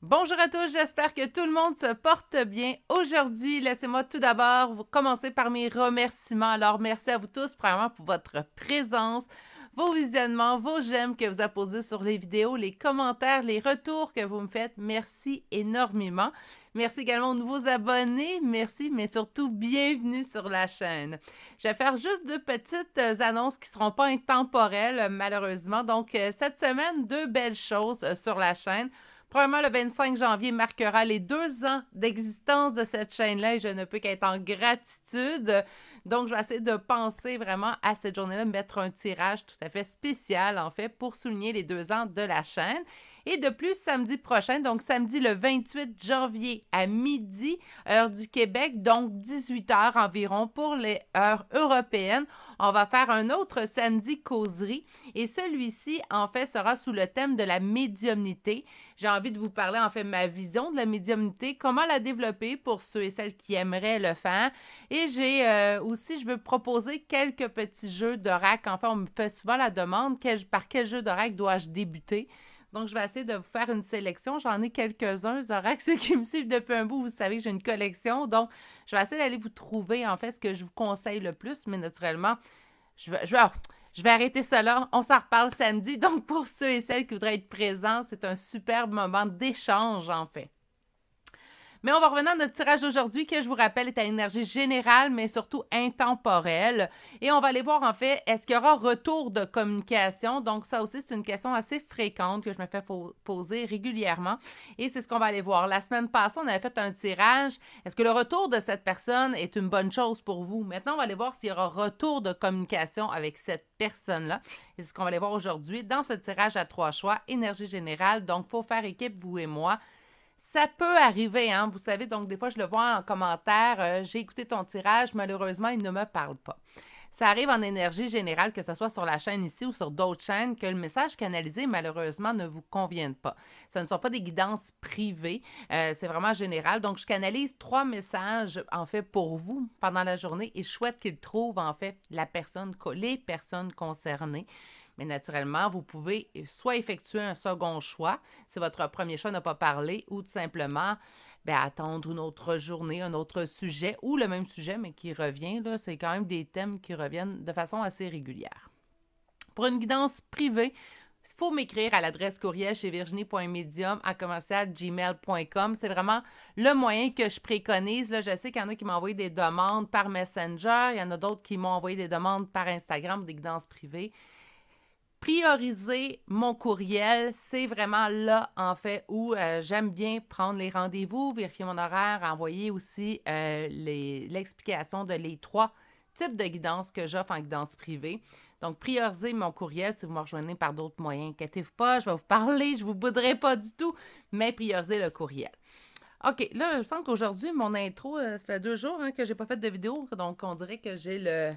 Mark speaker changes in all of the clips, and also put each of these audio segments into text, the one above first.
Speaker 1: Bonjour à tous, j'espère que tout le monde se porte bien. Aujourd'hui, laissez-moi tout d'abord commencer par mes remerciements. Alors, merci à vous tous, premièrement, pour votre présence, vos visionnements, vos j'aime que vous apposez sur les vidéos, les commentaires, les retours que vous me faites. Merci énormément. Merci également aux nouveaux abonnés. Merci, mais surtout, bienvenue sur la chaîne. Je vais faire juste deux petites annonces qui ne seront pas intemporelles, malheureusement. Donc, cette semaine, deux belles choses sur la chaîne. Premièrement, le 25 janvier marquera les 2 ans d'existence de cette chaîne-là et je ne peux qu'être en gratitude. Donc, je vais essayer de penser vraiment à cette journée-là, mettre un tirage tout à fait spécial, en fait, pour souligner les 2 ans de la chaîne. Et de plus, samedi prochain, donc samedi le 28 janvier à midi, heure du Québec, donc 18 h environ pour les heures européennes, on va faire un autre samedi causerie. Et celui-ci, en fait, sera sous le thème de la médiumnité. J'ai envie de vous parler, en fait, ma vision de la médiumnité, comment la développer pour ceux et celles qui aimeraient le faire. Et j'ai aussi, je veux proposer quelques petits jeux d'oracle. Enfin, on me fait souvent la demande, par quel jeu d'oracle dois-je débuter? Donc, je vais essayer de vous faire une sélection. J'en ai quelques-uns, oracles. Ceux qui me suivent depuis un bout, vous savez que j'ai une collection. Donc, je vais essayer d'aller vous trouver, en fait, ce que je vous conseille le plus. Mais naturellement, je vais arrêter ça là. On s'en reparle samedi. Donc, pour ceux et celles qui voudraient être présents, c'est un superbe moment d'échange, en fait. Mais on va revenir à notre tirage d'aujourd'hui, que je vous rappelle est à énergie générale, mais surtout intemporelle. Et on va aller voir, en fait, est-ce qu'il y aura retour de communication? Donc, ça aussi, c'est une question assez fréquente que je me fais poser régulièrement. Et c'est ce qu'on va aller voir. La semaine passée, on avait fait un tirage. Est-ce que le retour de cette personne est une bonne chose pour vous? Maintenant, on va aller voir s'il y aura retour de communication avec cette personne-là. Et c'est ce qu'on va aller voir aujourd'hui dans ce tirage à 3 choix, énergie générale. Donc, pour faire équipe, vous et moi, ça peut arriver, hein? Vous savez, donc des fois, je le vois en commentaire, j'ai écouté ton tirage, malheureusement, il ne me parle pas. Ça arrive en énergie générale, que ce soit sur la chaîne ici ou sur d'autres chaînes, que le message canalisé, malheureusement, ne vous convienne pas. Ce ne sont pas des guidances privées, c'est vraiment général. Donc, je canalise 3 messages, en fait, pour vous pendant la journée et je souhaite qu'ils trouvent, en fait, les personnes concernées. Mais naturellement, vous pouvez soit effectuer un second choix, si votre premier choix n'a pas parlé, ou tout simplement attendre une autre journée, un autre sujet, ou le même sujet, mais qui revient. C'est quand même des thèmes qui reviennent de façon assez régulière. Pour une guidance privée, il faut m'écrire à l'adresse courriel chez virginie.medium@gmail.com. C'est vraiment le moyen que je préconise. Là, je sais qu'il y en a qui m'ont envoyé des demandes par Messenger. Il y en a d'autres qui m'ont envoyé des demandes par Instagram, des guidances privées. Prioriser mon courriel, c'est vraiment là, en fait, où j'aime bien prendre les rendez-vous, vérifier mon horaire, envoyer aussi l'explication de les 3 types de guidance que j'offre en guidance privée. Donc, prioriser mon courriel si vous me rejoignez par d'autres moyens. Inquiétez-vous pas, je vais vous parler, je ne vous bouderai pas du tout, mais prioriser le courriel. OK, là, je sens qu'aujourd'hui, mon intro, ça fait 2 jours que je n'ai pas fait de vidéo, donc on dirait que j'ai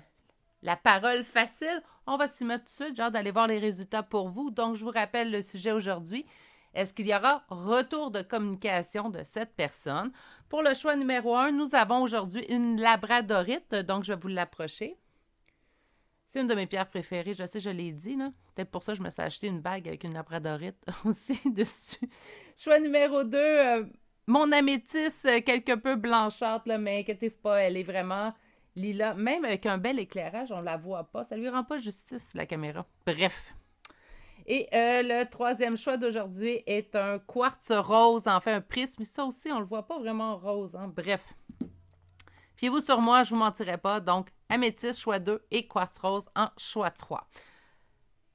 Speaker 1: la parole facile. On va s'y mettre tout de suite. J'ai hâte d'aller voir les résultats pour vous. Donc, je vous rappelle le sujet aujourd'hui. Est-ce qu'il y aura retour de communication de cette personne? Pour le choix numéro 1, nous avons aujourd'hui une labradorite. Donc, je vais vous l'approcher. C'est une de mes pierres préférées. Je sais, je l'ai dit, là. Peut-être pour ça que je me suis acheté une bague avec une labradorite aussi dessus. Choix numéro 2, mon améthyste quelque peu blanchâtre, là, mais inquiétez-vous pas, elle est vraiment lila, même avec un bel éclairage, on ne la voit pas. Ça lui rend pas justice, la caméra. Bref. Et le 3e choix d'aujourd'hui est un quartz rose, en fait un prisme. Ça aussi, on ne le voit pas vraiment rose. Hein? Bref. Fiez-vous sur moi, je ne vous mentirai pas. Donc, améthyste, choix 2 et quartz rose en choix 3.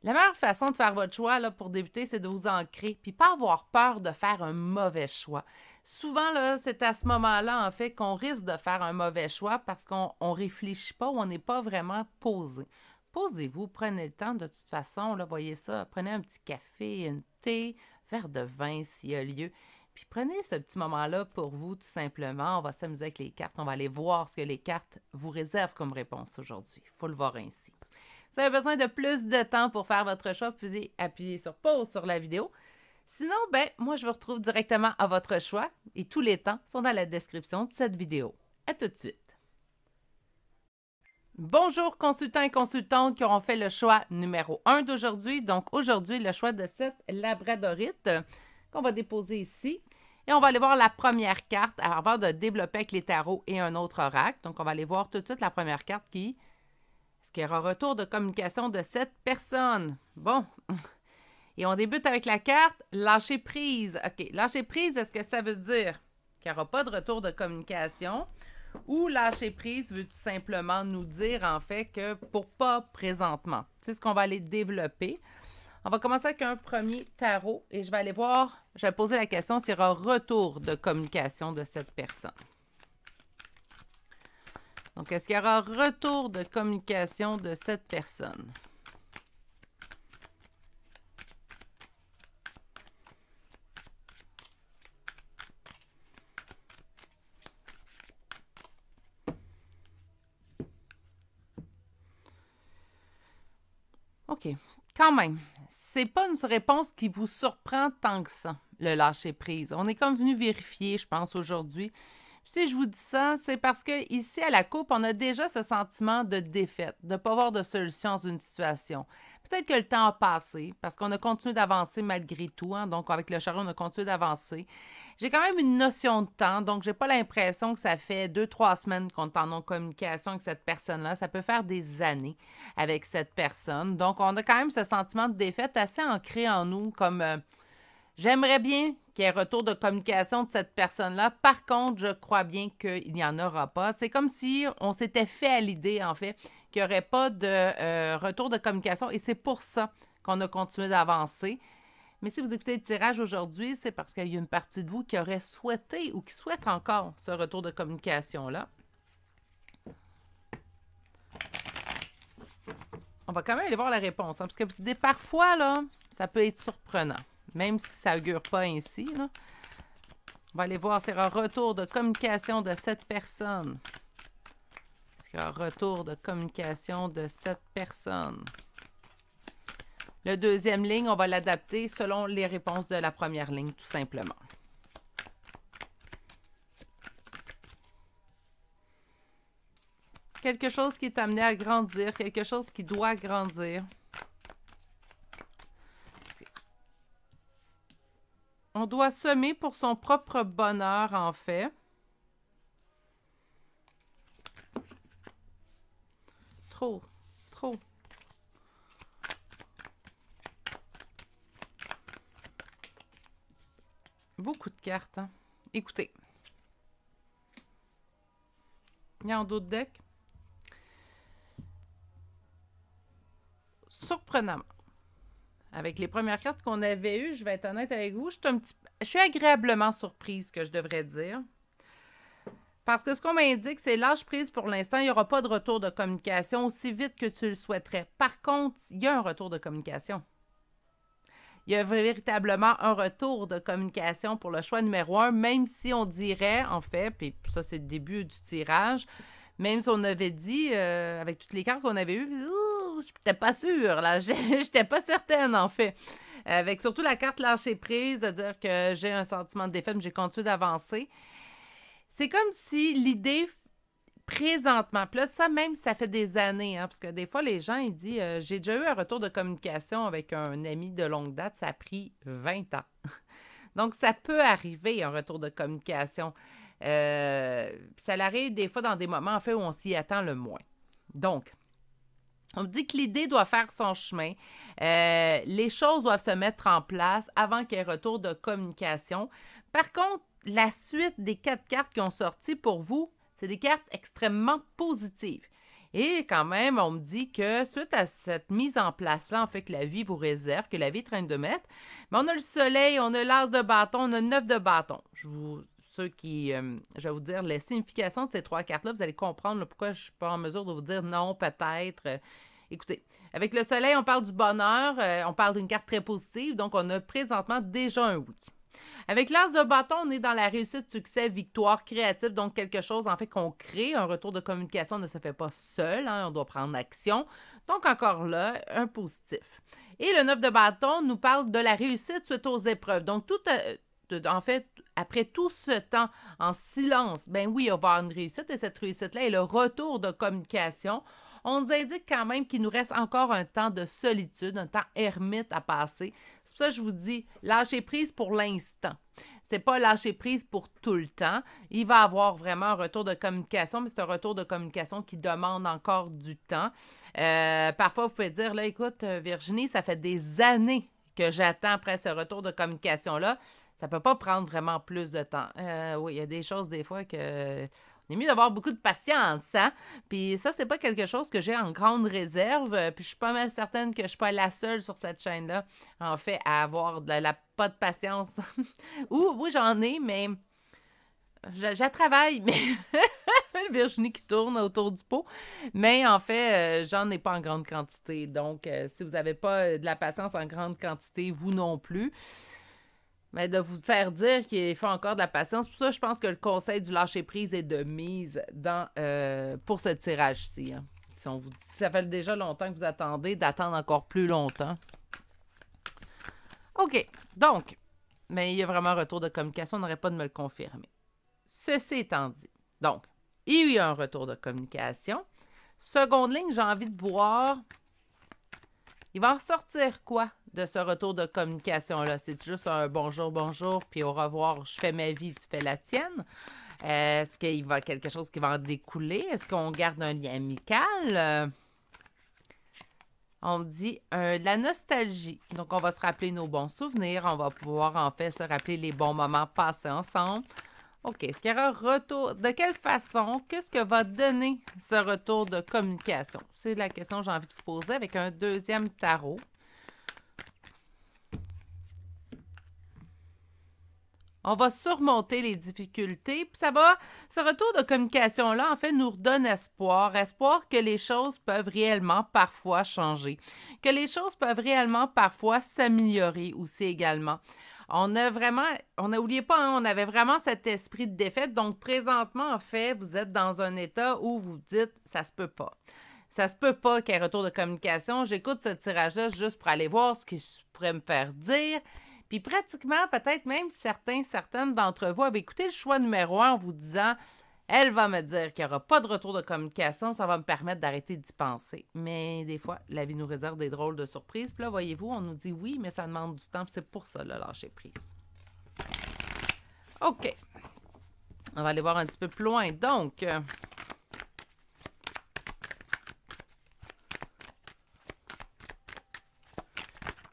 Speaker 1: La meilleure façon de faire votre choix là, pour débuter, c'est de vous ancrer, puis pas avoir peur de faire un mauvais choix. Souvent, là, c'est à ce moment-là, en fait, qu'on risque de faire un mauvais choix parce qu'on ne réfléchit pas ou on n'est pas vraiment posé. Posez-vous, prenez le temps de toute façon, là, voyez ça, prenez un petit café, un thé, un verre de vin s'il y a lieu. Puis prenez ce petit moment-là pour vous, tout simplement. On va s'amuser avec les cartes, on va aller voir ce que les cartes vous réservent comme réponse aujourd'hui. Il faut le voir ainsi. Si vous avez besoin de plus de temps pour faire votre choix, vous pouvez appuyer sur pause sur la vidéo. Sinon, moi, je vous retrouve directement à votre choix et tous les temps sont dans la description de cette vidéo. À tout de suite. Bonjour consultants et consultantes qui auront fait le choix numéro 1 d'aujourd'hui. Donc aujourd'hui, le choix de cette labradorite qu'on va déposer ici. Et on va aller voir la première carte avant de développer avec les tarots et un autre oracle. Donc, on va aller voir tout de suite la première carte qui... Est-ce qu'il y aura retour de communication de cette personne? Bon. Et on débute avec la carte lâcher prise. OK, lâcher prise, est-ce que ça veut dire qu'il n'y aura pas de retour de communication? Ou lâcher prise veut tout simplement nous dire, en fait, que pour pas présentement. C'est ce qu'on va aller développer. On va commencer avec un premier tarot et je vais aller voir, je vais poser la question s'il y aura retour de communication de cette personne. Donc, est-ce qu'il y aura retour de communication de cette personne? OK. Quand même, c'est pas une réponse qui vous surprend tant que ça, le lâcher-prise. On est comme venu vérifier, je pense, aujourd'hui. Si je vous dis ça, c'est parce que ici à la coupe, on a déjà ce sentiment de défaite, de ne pas avoir de solution dans une situation. Peut-être que le temps a passé, parce qu'on a continué d'avancer malgré tout. Hein? Donc, avec le chariot, on a continué d'avancer. J'ai quand même une notion de temps, donc j'ai pas l'impression que ça fait 2-3 semaines qu'on est en communication avec cette personne-là. Ça peut faire des années avec cette personne. Donc, on a quand même ce sentiment de défaite assez ancré en nous, comme j'aimerais bien qu'il y ait retour de communication de cette personne-là. Par contre, je crois bien qu'il n'y en aura pas. C'est comme si on s'était fait à l'idée, en fait, qu'il n'y aurait pas de retour de communication et c'est pour ça qu'on a continué d'avancer. Mais si vous écoutez le tirage aujourd'hui, c'est parce qu'il y a une partie de vous qui aurait souhaité ou qui souhaite encore ce retour de communication-là. On va quand même aller voir la réponse, hein, parce que parfois, là, ça peut être surprenant, même si ça augure pas ainsi. Là. On va aller voir s'il y aura retour de communication de cette personne. Est-ce qu'il y aura retour de communication de cette personne? Le deuxième ligne, on va l'adapter selon les réponses de la première ligne, tout simplement. Quelque chose qui est amené à grandir, quelque chose qui doit grandir. On doit semer pour son propre bonheur, en fait. Trop. Beaucoup de cartes, hein? Écoutez. Il y a d'autres decks. Surprenamment. Avec les premières cartes qu'on avait eues, je vais être honnête avec vous, je suis agréablement surprise, que je devrais dire. Parce que ce qu'on m'indique, c'est lâche prise pour l'instant. Il n'y aura pas de retour de communication aussi vite que tu le souhaiterais. Par contre, il y a un retour de communication. Il y a véritablement un retour de communication pour le choix numéro 1, même si on dirait, en fait, puis ça, c'est le début du tirage, même si on avait dit, avec toutes les cartes qu'on avait eues, je n'étais pas sûre, là, je n'étais pas certaine, en fait. Avec surtout la carte lâcher prise, de dire que j'ai un sentiment de défaite, mais j'ai continué d'avancer. C'est comme si l'idée, présentement, puis là, ça même, ça fait des années, hein, parce que des fois, les gens, ils disent, j'ai déjà eu un retour de communication avec un ami de longue date, ça a pris 20 ans. Donc, ça peut arriver, un retour de communication. Ça arrive des fois dans des moments, en fait, où on s'y attend le moins. Donc, on me dit que l'idée doit faire son chemin. Les choses doivent se mettre en place avant qu'il y ait retour de communication. Par contre, la suite des 4 cartes qui ont sorti pour vous, c'est des cartes extrêmement positives. Et quand même, on me dit que suite à cette mise en place-là, en fait, que la vie vous réserve, que la vie est en train de mettre, mais on a le soleil, on a l'as de bâton, on a 9 de bâton. Je vais vous dire les significations de ces 3 cartes-là, vous allez comprendre là, pourquoi je ne suis pas en mesure de vous dire non, peut-être. Écoutez, avec le soleil, on parle du bonheur, on parle d'une carte très positive, donc on a présentement déjà un oui. Avec l'as de bâton, on est dans la réussite, succès, victoire, créative, donc quelque chose en fait qu'on crée. Un retour de communication ne se fait pas seul, hein, on doit prendre action. Donc encore là, un positif. Et le 9 de bâton nous parle de la réussite suite aux épreuves. Donc en fait, après tout ce temps en silence, ben oui, on va avoir une réussite et cette réussite-là est le retour de communication. on nous indique quand même qu'il nous reste encore un temps de solitude, un temps ermite à passer. C'est pour ça que je vous dis, lâchez prise pour l'instant. C'est pas lâcher prise pour tout le temps. Il va y avoir vraiment un retour de communication, mais c'est un retour de communication qui demande encore du temps. Parfois, vous pouvez dire, là, écoute, Virginie, ça fait des années que j'attends après ce retour de communication-là. Ça peut pas prendre vraiment plus de temps. Oui, il y a des choses des fois que... Il est mieux d'avoir beaucoup de patience, hein? Puis ça, c'est pas quelque chose que j'ai en grande réserve. Puis je suis pas mal certaine que je suis pas la seule sur cette chaîne-là, en fait, à avoir pas de patience. Oui, j'en ai, mais je travaille, mais Virginie qui tourne autour du pot. Mais en fait, j'en ai pas en grande quantité. Donc, si vous n'avez pas de la patience en grande quantité, vous non plus. Mais de vous faire dire qu'il faut encore de la patience. Pour ça, je pense que le conseil du lâcher-prise est de mise pour ce tirage-ci. Hein. Si on vous dit, ça fait déjà longtemps que vous attendez, d'attendre encore plus longtemps. OK. Donc, mais il y a vraiment un retour de communication. On n'aurait pas de me le confirmer. Ceci étant dit, donc, il y a un retour de communication. Seconde ligne, j'ai envie de voir... Il va en ressortir quoi de ce retour de communication-là? C'est juste un bonjour, bonjour, puis au revoir, je fais ma vie, tu fais la tienne? Est-ce qu'il va y avoir quelque chose qui va en découler? Est-ce qu'on garde un lien amical? On me dit la nostalgie. Donc, on va se rappeler nos bons souvenirs. On va pouvoir, en fait, se rappeler les bons moments passés ensemble. OK. Est-ce qu'il y aura un retour? De quelle façon? Qu'est-ce que va donner ce retour de communication? C'est la question que j'ai envie de vous poser avec un deuxième tarot. On va surmonter les difficultés. Puis ce retour de communication-là, en fait, nous redonne espoir. Espoir que les choses peuvent réellement parfois changer. Que les choses peuvent réellement parfois s'améliorer aussi également. N'oubliez pas, hein, on avait vraiment cet esprit de défaite. Donc, présentement, en fait, vous êtes dans un état où vous dites, ça se peut pas. Ça se peut pas qu'il y ait retour de communication. J'écoute ce tirage-là juste pour aller voir ce qu'il pourrait me faire dire. Puis pratiquement, peut-être même certaines d'entre vous avaient écouté le choix numéro 1 en vous disant, elle va me dire qu'il n'y aura pas de retour de communication, ça va me permettre d'arrêter d'y penser. Mais des fois, la vie nous réserve des drôles de surprises. Puis là, voyez-vous, on nous dit oui, mais ça demande du temps. C'est pour ça, là, lâcher prise. OK. On va aller voir un petit peu plus loin. Donc,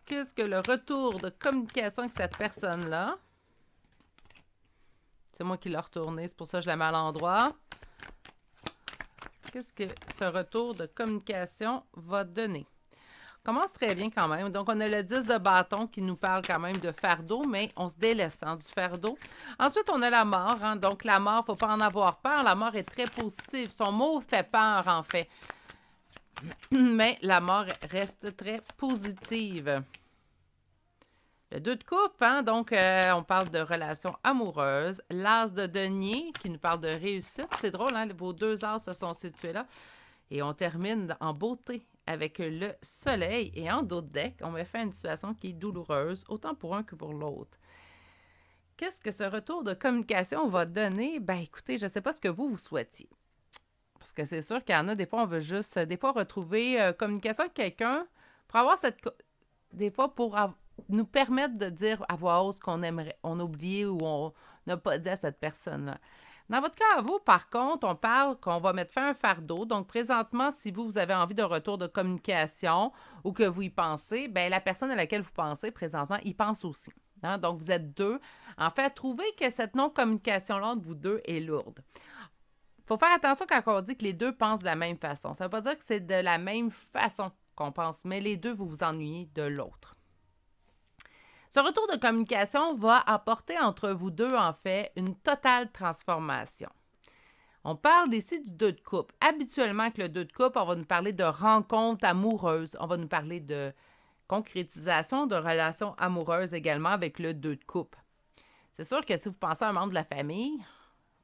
Speaker 1: qu'est-ce que le retour de communication avec cette personne-là? C'est moi qui l'ai retourné, c'est pour ça que je la mets à l'endroit. Qu'est-ce que ce retour de communication va donner? On commence très bien quand même. Donc, on a le 10 de bâton qui nous parle quand même de fardeau, mais on se délaisse du fardeau. Ensuite, on a la mort. Hein. Donc, la mort, il ne faut pas en avoir peur. La mort est très positive. Son mot fait peur, en fait. Mais la mort reste très positive. Le 2 de coupe, hein? Donc on parle de relations amoureuses. L'as de denier qui nous parle de réussite. C'est drôle, hein? Vos deux as se sont situés là. Et on termine en beauté avec le soleil. Et en dos de deck, on met fin à une situation qui est douloureuse, autant pour un que pour l'autre. Qu'est-ce que ce retour de communication va donner? Ben écoutez, je ne sais pas ce que vous souhaitiez. Parce que c'est sûr qu'il y en a, des fois, on veut juste, des fois, retrouver communication avec quelqu'un pour avoir cette... Des fois, pour nous permettre de dire à voix haute ce qu'on aimerait, on a oublié ou on n'a pas dit à cette personne-là. Dans votre cas, à vous, par contre, on parle qu'on va mettre fin à un fardeau. Donc, présentement, si vous avez envie de retour de communication ou que vous y pensez, bien, la personne à laquelle vous pensez présentement, y pense aussi. Hein? Donc, vous êtes deux. En fait, trouvez que cette non-communication-là entre vous deux est lourde. Il faut faire attention quand on dit que les deux pensent de la même façon. Ça ne veut pas dire que c'est de la même façon qu'on pense, mais les deux, vous vous ennuyez de l'autre. Ce retour de communication va apporter entre vous deux, en fait, une totale transformation. On parle ici du 2 de coupe. Habituellement, avec le 2 de coupe, on va nous parler de rencontres amoureuses. On va nous parler de concrétisation de relations amoureuses également avec le 2 de coupe. C'est sûr que si vous pensez à un membre de la famille,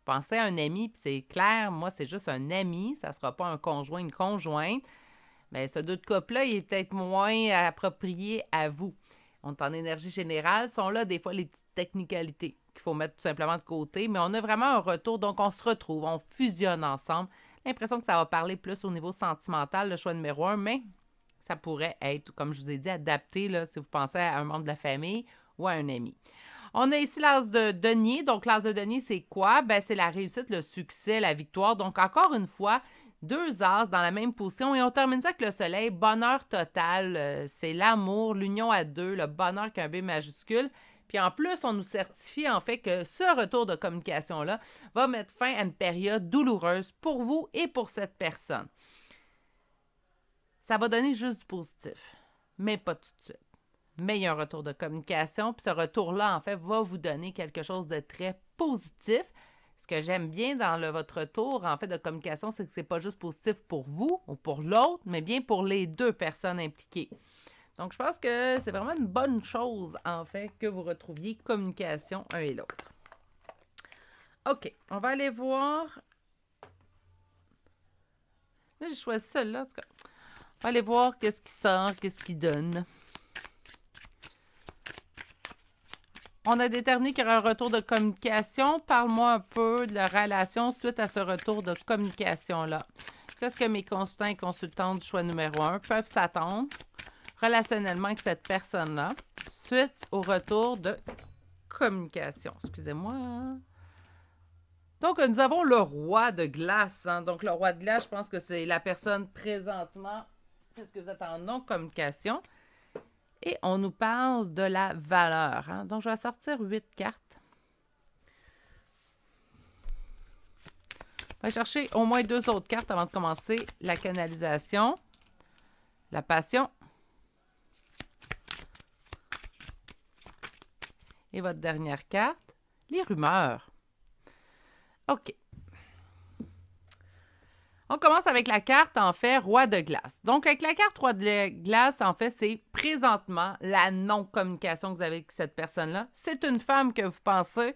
Speaker 1: pensez à un ami, puis c'est clair, moi, c'est juste un ami, ça ne sera pas un conjoint, une conjointe. Mais ce 2 de coupe-là, il est peut-être moins approprié à vous. On est en énergie générale, sont là des fois les petites technicalités qu'il faut mettre tout simplement de côté, mais on a vraiment un retour, donc on se retrouve, on fusionne ensemble. L'impression que ça va parler plus au niveau sentimental, le choix numéro 1, mais ça pourrait être, comme je vous ai dit, adapté là, si vous pensez à un membre de la famille ou à un ami. On a ici l'as de denier. Donc, l'as de denier, c'est quoi? Ben, c'est la réussite, le succès, la victoire. Donc, encore une fois, 2 as dans la même position. Et on termine ça avec le soleil. Bonheur total. C'est l'amour, l'union à deux, le bonheur qu'un B majuscule. Puis en plus, on nous certifie en fait que ce retour de communication-là va mettre fin à une période douloureuse pour vous et pour cette personne. Ça va donner juste du positif, mais pas tout de suite. Mais il y a un retour de communication, puis ce retour-là, en fait, va vous donner quelque chose de très positif. Ce que j'aime bien dans votre retour, en fait, de communication, c'est que ce n'est pas juste positif pour vous ou pour l'autre, mais bien pour les deux personnes impliquées. Donc, je pense que c'est vraiment une bonne chose, en fait, que vous retrouviez communication un et l'autre. OK, on va aller voir. Là, j'ai choisi celle-là, en tout cas. On va aller voir qu'est-ce qui sort, qu'est-ce qui donne. On a déterminé qu'il y aura un retour de communication. Parle-moi un peu de la relation suite à ce retour de communication-là. Qu'est-ce que mes consultants et consultantes du choix numéro 1 peuvent s'attendre relationnellement avec cette personne-là suite au retour de communication? Excusez-moi. Donc, nous avons le roi de glace. Hein? Donc, le roi de glace, je pense que c'est la personne présentement, puisque vous êtes en non-communication. Et on nous parle de la valeur. Hein? Donc, je vais sortir 8 cartes. On va chercher au moins 2 autres cartes avant de commencer la canalisation. La passion. Et votre dernière carte, les rumeurs. OK. On commence avec la carte, en fait, roi de glace. Donc, avec la carte roi de glace, en fait, c'est présentement la non-communication que vous avez avec cette personne-là. C'est une femme que vous pensez,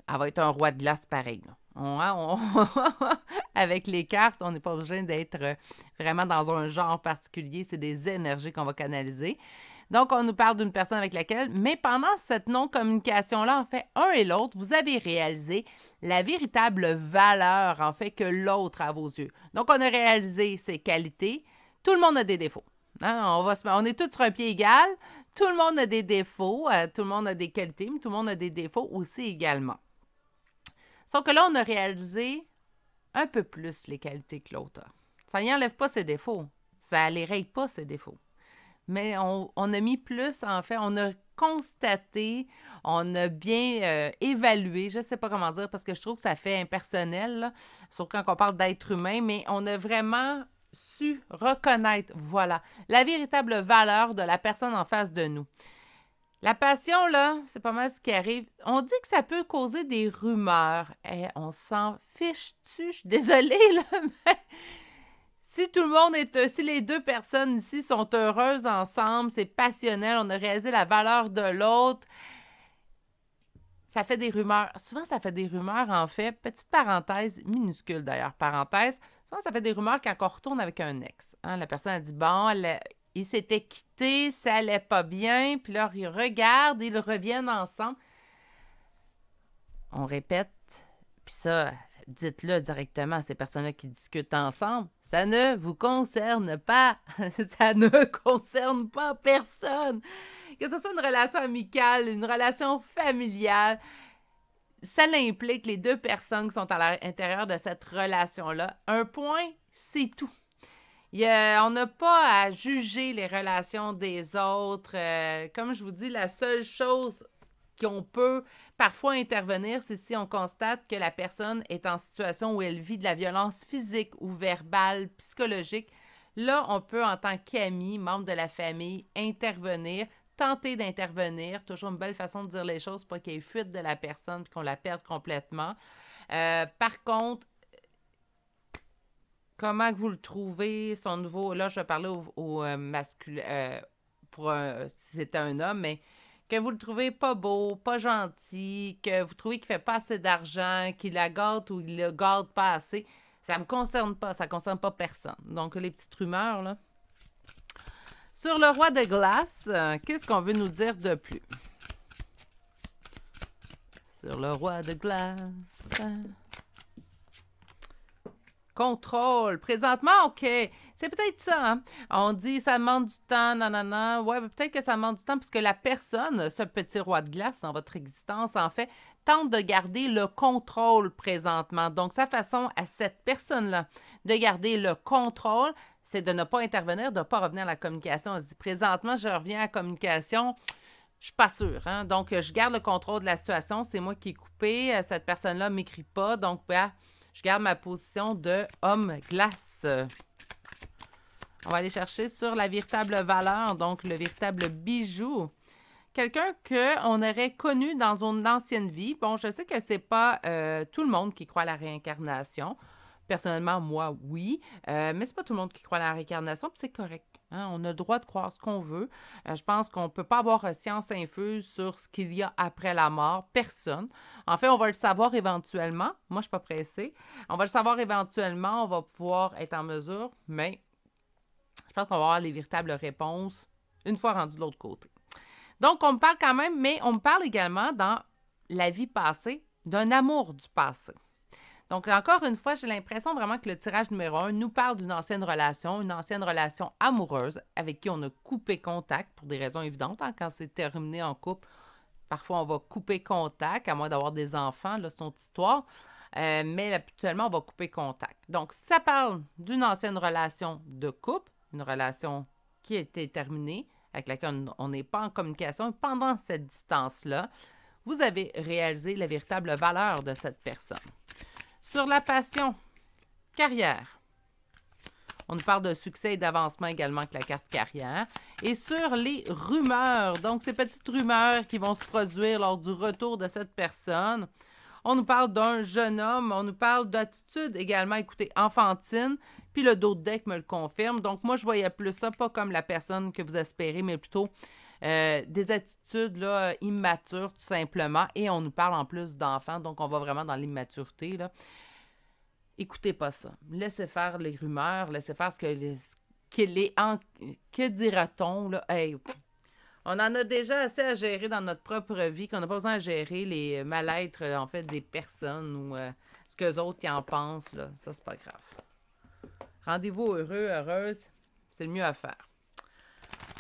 Speaker 1: elle va être un roi de glace pareil. Avec les cartes, on n'est pas obligé d'être vraiment dans un genre particulier. C'est des énergies qu'on va canaliser. Donc, on nous parle d'une personne avec laquelle, mais pendant cette non-communication-là, en fait, un et l'autre, vous avez réalisé la véritable valeur, en fait, que l'autre a à vos yeux. Donc, on a réalisé ses qualités. Tout le monde a des défauts. Hein? On est tous sur un pied égal. Tout le monde a des défauts. Tout le monde a des qualités, mais tout le monde a des défauts aussi également. Sauf que là, on a réalisé un peu plus les qualités que l'autre a. Ça n'y enlève pas ses défauts. Ça ne les règle pas, ses défauts. Mais on a mis plus, en fait, on a constaté, on a bien évalué, je ne sais pas comment dire, parce que je trouve que ça fait impersonnel, là, surtout quand on parle d'être humain, mais on a vraiment su reconnaître, voilà, la véritable valeur de la personne en face de nous. La passion, là, c'est pas mal ce qui arrive. On dit que ça peut causer des rumeurs. On s'en fiche-tu? Je suis désolée, là, mais... Si tout le monde est... Si les deux personnes ici sont heureuses ensemble, c'est passionnel, on a réalisé la valeur de l'autre, ça fait des rumeurs. Souvent, ça fait des rumeurs, en fait. Petite parenthèse, minuscule d'ailleurs, parenthèse. Souvent, ça fait des rumeurs quand on retourne avec un ex. Hein? La personne a dit, bon, ils s'étaient quittés, ça allait pas bien, puis là, ils regardent, ils reviennent ensemble. On répète, puis ça... Dites-le directement à ces personnes-là qui discutent ensemble. Ça ne vous concerne pas. Ça ne concerne pas personne. Que ce soit une relation amicale, une relation familiale, ça implique les deux personnes qui sont à l'intérieur de cette relation-là. Un point, c'est tout. On n'a pas à juger les relations des autres. Comme je vous dis, la seule chose qu'on peut parfois intervenir, c'est si on constate que la personne est en situation où elle vit de la violence physique ou verbale, psychologique. Là, on peut, en tant qu'ami, membre de la famille, intervenir, tenter d'intervenir. Toujours une belle façon de dire les choses pour qu'il y ait fuite de la personne et qu'on la perde complètement. Par contre, comment vous le trouvez, son nouveau... Là, je vais parler au masculin, si c'était un homme, mais... Que vous le trouvez pas beau, pas gentil, que vous trouvez qu'il ne fait pas assez d'argent, qu'il la gâte ou il ne le gâte pas assez, ça ne me concerne pas, ça ne concerne pas personne. Donc, les petites rumeurs, là. Sur le roi de glace, qu'est-ce qu'on veut nous dire de plus? Sur le roi de glace... Contrôle. Présentement, OK. C'est peut-être ça, hein? On dit ça demande du temps, nanana. Ouais, peut-être que ça demande du temps parce que la personne, ce petit roi de glace dans votre existence, en fait, tente de garder le contrôle présentement. Donc, sa façon à cette personne-là de garder le contrôle, c'est de ne pas intervenir, de ne pas revenir à la communication. Elle se dit, présentement, je reviens à la communication. Je suis pas sûre, hein? Donc, je garde le contrôle de la situation. C'est moi qui ai coupé. Cette personne-là ne m'écrit pas. Donc, je garde ma position de homme glace. On va aller chercher sur la véritable valeur, donc le véritable bijou. Quelqu'un qu'on aurait connu dans une ancienne vie. Bon, je sais que c'est pas tout le monde qui croit à la réincarnation. Personnellement, moi, oui. Mais c'est pas tout le monde qui croit à la réincarnation, puis c'est correct. Hein? On a le droit de croire ce qu'on veut. Je pense qu'on ne peut pas avoir science infuse sur ce qu'il y a après la mort. Personne. En fait, on va le savoir éventuellement. Moi, je ne suis pas pressée. On va le savoir éventuellement. On va pouvoir être en mesure, mais je pense qu'on va avoir les véritables réponses une fois rendu de l'autre côté. Donc, on me parle quand même, mais on me parle également dans la vie passée d'un amour du passé. Donc, encore une fois, j'ai l'impression vraiment que le tirage numéro 1 nous parle d'une ancienne relation amoureuse avec qui on a coupé contact pour des raisons évidentes. Hein, quand c'est terminé en couple, parfois on va couper contact, à moins d'avoir des enfants, là, c'est une autre histoire. Mais habituellement, on va couper contact. Donc, ça parle d'une ancienne relation de couple, une relation qui a été terminée, avec laquelle on n'est pas en communication. Et pendant cette distance-là, vous avez réalisé la véritable valeur de cette personne. Sur la passion, carrière. On nous parle de succès et d'avancement également avec la carte carrière. Et sur les rumeurs, donc ces petites rumeurs qui vont se produire lors du retour de cette personne. On nous parle d'un jeune homme, on nous parle d'attitude également, écoutez, enfantine, puis le dos de deck me le confirme. Donc moi, je voyais plus ça, pas comme la personne que vous espérez, mais plutôt des attitudes là, immatures, tout simplement. Et on nous parle en plus d'enfants, donc on va vraiment dans l'immaturité, là. Écoutez pas ça. Laissez faire les rumeurs, laissez faire que dira-t-on, là? Hey, on en a déjà assez à gérer dans notre propre vie, qu'on n'a pas besoin de gérer les mal-être, en fait, des personnes ou ce qu'eux autres qui en pensent, là. Ça, c'est pas grave. Rendez-vous heureux, heureuse, c'est le mieux à faire.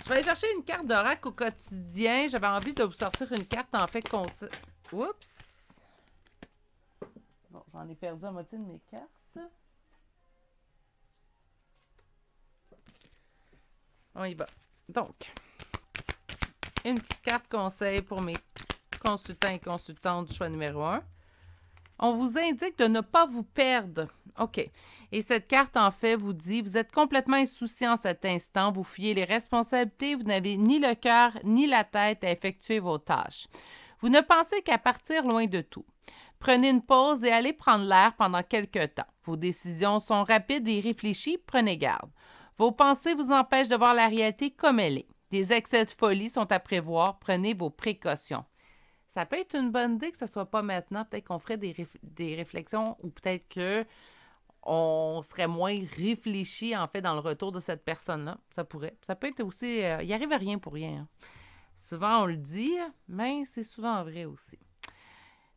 Speaker 1: Je vais aller chercher une carte d'oracle au quotidien. J'avais envie de vous sortir une carte, en fait, Oups! Bon, j'en ai perdu à moitié de mes cartes. On y va. Donc, une petite carte conseil pour mes consultants et consultantes du choix numéro 1. On vous indique de ne pas vous perdre. OK. Et cette carte, en fait, vous dit, vous êtes complètement insouciant à cet instant, vous fuyez les responsabilités, vous n'avez ni le cœur ni la tête à effectuer vos tâches. Vous ne pensez qu'à partir loin de tout. Prenez une pause et allez prendre l'air pendant quelques temps. Vos décisions sont rapides et réfléchies, prenez garde. Vos pensées vous empêchent de voir la réalité comme elle est. Des excès de folie sont à prévoir, prenez vos précautions. Ça peut être une bonne idée que ce ne soit pas maintenant. Peut-être qu'on ferait des réflexions ou peut-être qu'on serait moins réfléchi, en fait, dans le retour de cette personne-là. Ça pourrait. Ça peut être aussi... il n'y arrive à rien pour rien. Hein. Souvent, on le dit, mais c'est souvent vrai aussi.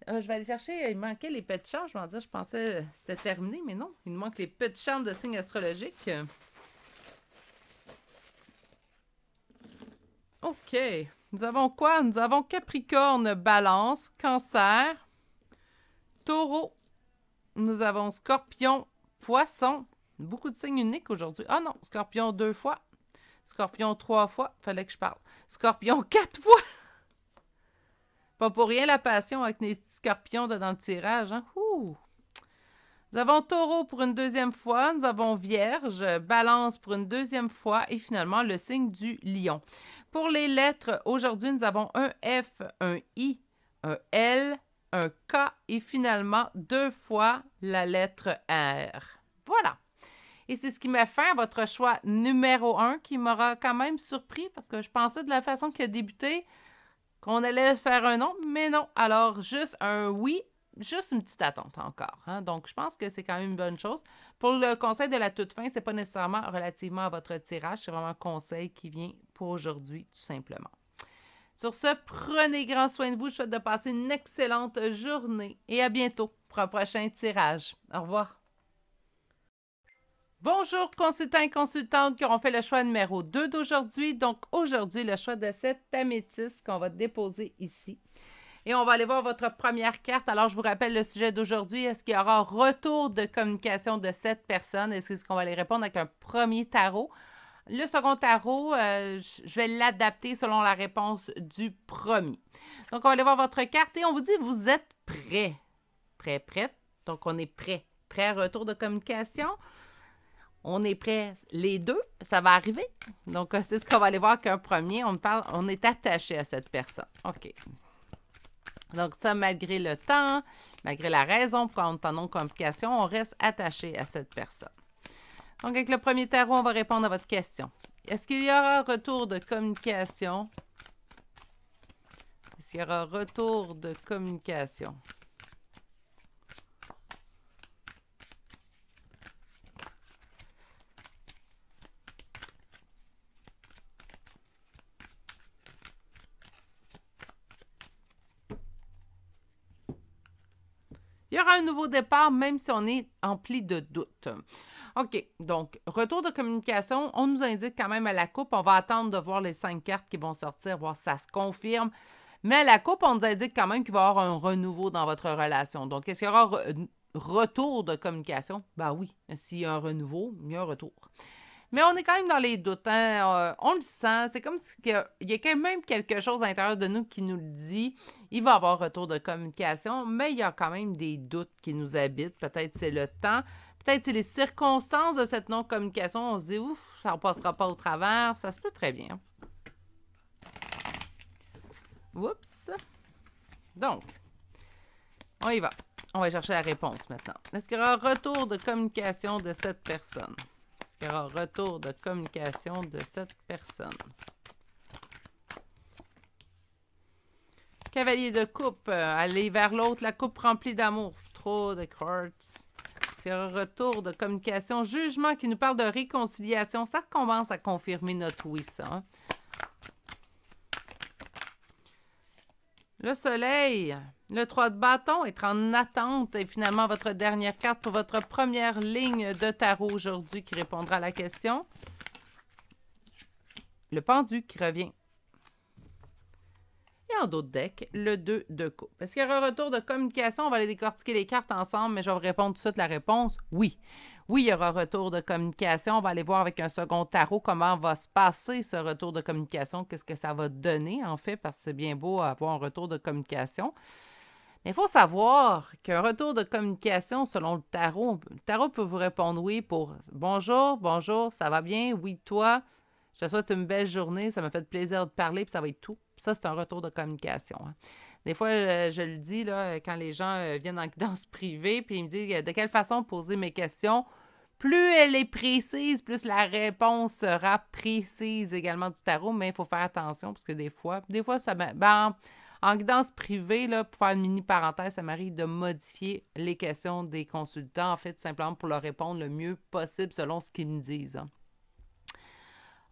Speaker 1: Je vais aller chercher, il manquait les petits charmes. Je m'en dire, je pensais que c'était terminé, mais non. Il nous manque les petits charmes de signes astrologiques. OK. Nous avons quoi? Nous avons Capricorne, Balance, Cancer, Taureau. Nous avons Scorpion, Poisson. Beaucoup de signes uniques aujourd'hui. Ah non, Scorpion 2 fois. Scorpion 3 fois. Fallait que je parle. Scorpion 4 fois. Pas pour rien la passion avec les scorpions dans le tirage. Hein? Ouh. Nous avons Taureau pour une deuxième fois. Nous avons Vierge, Balance pour une deuxième fois. Et finalement, le signe du Lion. Pour les lettres, aujourd'hui, nous avons un F, un I, un L, un K et finalement 2 fois la lettre R. Voilà. Et c'est ce qui m'a fait votre choix numéro 1 qui m'aura quand même surpris parce que je pensais de la façon qu'il a débuté qu'on allait faire un non, mais non. Alors, juste un oui, juste une petite attente encore. Hein? Donc, je pense que c'est quand même une bonne chose. Pour le conseil de la toute fin, ce n'est pas nécessairement relativement à votre tirage. C'est vraiment un conseil qui vient pour aujourd'hui, tout simplement. Sur ce, prenez grand soin de vous. Je souhaite de passer une excellente journée et à bientôt pour un prochain tirage. Au revoir. Bonjour consultants et consultantes qui auront fait le choix numéro 2 d'aujourd'hui. Donc aujourd'hui, le choix de cette améthyste qu'on va déposer ici. Et on va aller voir votre première carte. Alors je vous rappelle le sujet d'aujourd'hui. Est-ce qu'il y aura retour de communication de cette personne? Et c'est ce qu'on va aller répondre avec un premier tarot. Le second tarot, je vais l'adapter selon la réponse du premier. Donc on va aller voir votre carte et on vous dit vous êtes prêt. Prête. Donc on est prêt. Prêt à retour de communication. On est prêts, les deux, ça va arriver. Donc, c'est ce qu'on va aller voir qu'un premier, on est attaché à cette personne. OK. Donc, ça, malgré le temps, malgré la raison pour qu'on est en non-communication, on reste attaché à cette personne. Donc, avec le premier tarot, on va répondre à votre question. Est-ce qu'il y aura retour de communication? Est-ce qu'il y aura retour de communication? Il y aura un nouveau départ, même si on est empli de doutes. OK, donc, retour de communication, on nous indique quand même à la coupe, on va attendre de voir les 5 cartes qui vont sortir, voir si ça se confirme. Mais à la coupe, on nous indique quand même qu'il va y avoir un renouveau dans votre relation. Donc, est-ce qu'il y aura retour de communication? Ben oui, s'il y a un renouveau, il y a un retour. Mais on est quand même dans les doutes, hein? On le sent, c'est comme s'il y a quand même quelque chose à l'intérieur de nous qui nous le dit. Il va y avoir retour de communication, mais il y a quand même des doutes qui nous habitent. Peut-être c'est le temps, peut-être c'est les circonstances de cette non-communication. On se dit, ouf, ça ne passera pas au travers. Ça se peut très bien. Oups! Donc, on y va. On va chercher la réponse maintenant. Est-ce qu'il y aura retour de communication de cette personne? Il y aura retour de communication de cette personne. Cavalier de coupe, aller vers l'autre, la coupe remplie d'amour. Trop de cartes. Il y aura retour de communication. Jugement qui nous parle de réconciliation. Ça commence à confirmer notre oui, ça. Hein? Le soleil, le 3 de bâton, être en attente. Et finalement, votre dernière carte pour votre première ligne de tarot aujourd'hui qui répondra à la question. Le pendu qui revient. Et en d'autres decks, le 2 de coupe. Est-ce qu'il y aura un retour de communication? On va aller décortiquer les cartes ensemble, mais je vais vous répondre tout de suite la réponse. Oui. Oui, il y aura retour de communication. On va aller voir avec un second tarot comment va se passer ce retour de communication. Qu'est-ce que ça va donner, en fait, parce que c'est bien beau avoir un retour de communication. Mais il faut savoir qu'un retour de communication, selon le tarot peut vous répondre oui pour « Bonjour, bonjour, ça va bien? Oui, toi? Je te souhaite une belle journée, ça m'a fait plaisir de parler, puis ça va être tout. » Ça, c'est un retour de communication. Hein. Des fois, je le dis, là, quand les gens viennent en guidance privée, puis ils me disent de quelle façon poser mes questions. Plus elle est précise, plus la réponse sera précise également du tarot, mais il faut faire attention, parce que des fois ça... Ben, en guidance privée, là, pour faire une mini parenthèse, ça m'arrive de modifier les questions des consultants, en fait, tout simplement pour leur répondre le mieux possible selon ce qu'ils me disent. Hein.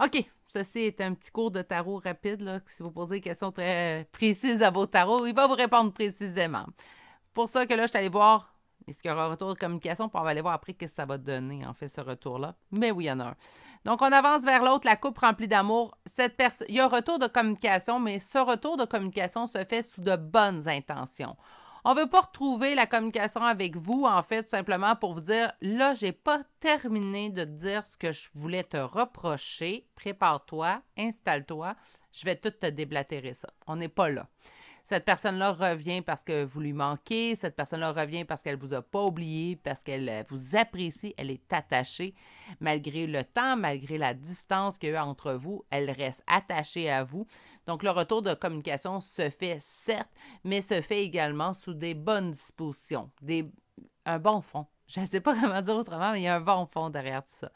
Speaker 1: OK, ceci est un petit cours de tarot rapide. Là. Si vous posez des questions très précises à vos tarots, il va vous répondre précisément. Pour ça que là, je suis allée voir, est-ce qu'il y aura un retour de communication, puis on va aller voir après qu'est-ce que ça va donner, en fait, ce retour-là. Mais oui, il y en a un. Donc, on avance vers l'autre, la coupe remplie d'amour. Il y a un retour de communication, mais ce retour de communication se fait sous de bonnes intentions. On ne veut pas retrouver la communication avec vous, en fait, tout simplement pour vous dire, là, je n'ai pas terminé de dire ce que je voulais te reprocher. Prépare-toi, installe-toi, je vais tout te déblatérer ça. On n'est pas là. Cette personne-là revient parce que vous lui manquez. Cette personne-là revient parce qu'elle ne vous a pas oublié, parce qu'elle vous apprécie. Elle est attachée. Malgré le temps, malgré la distance qu'il y a eu entre vous, elle reste attachée à vous. Donc, le retour de communication se fait, certes, mais se fait également sous des bonnes dispositions. Un bon fond. Je ne sais pas comment dire autrement, mais il y a un bon fond derrière tout ça.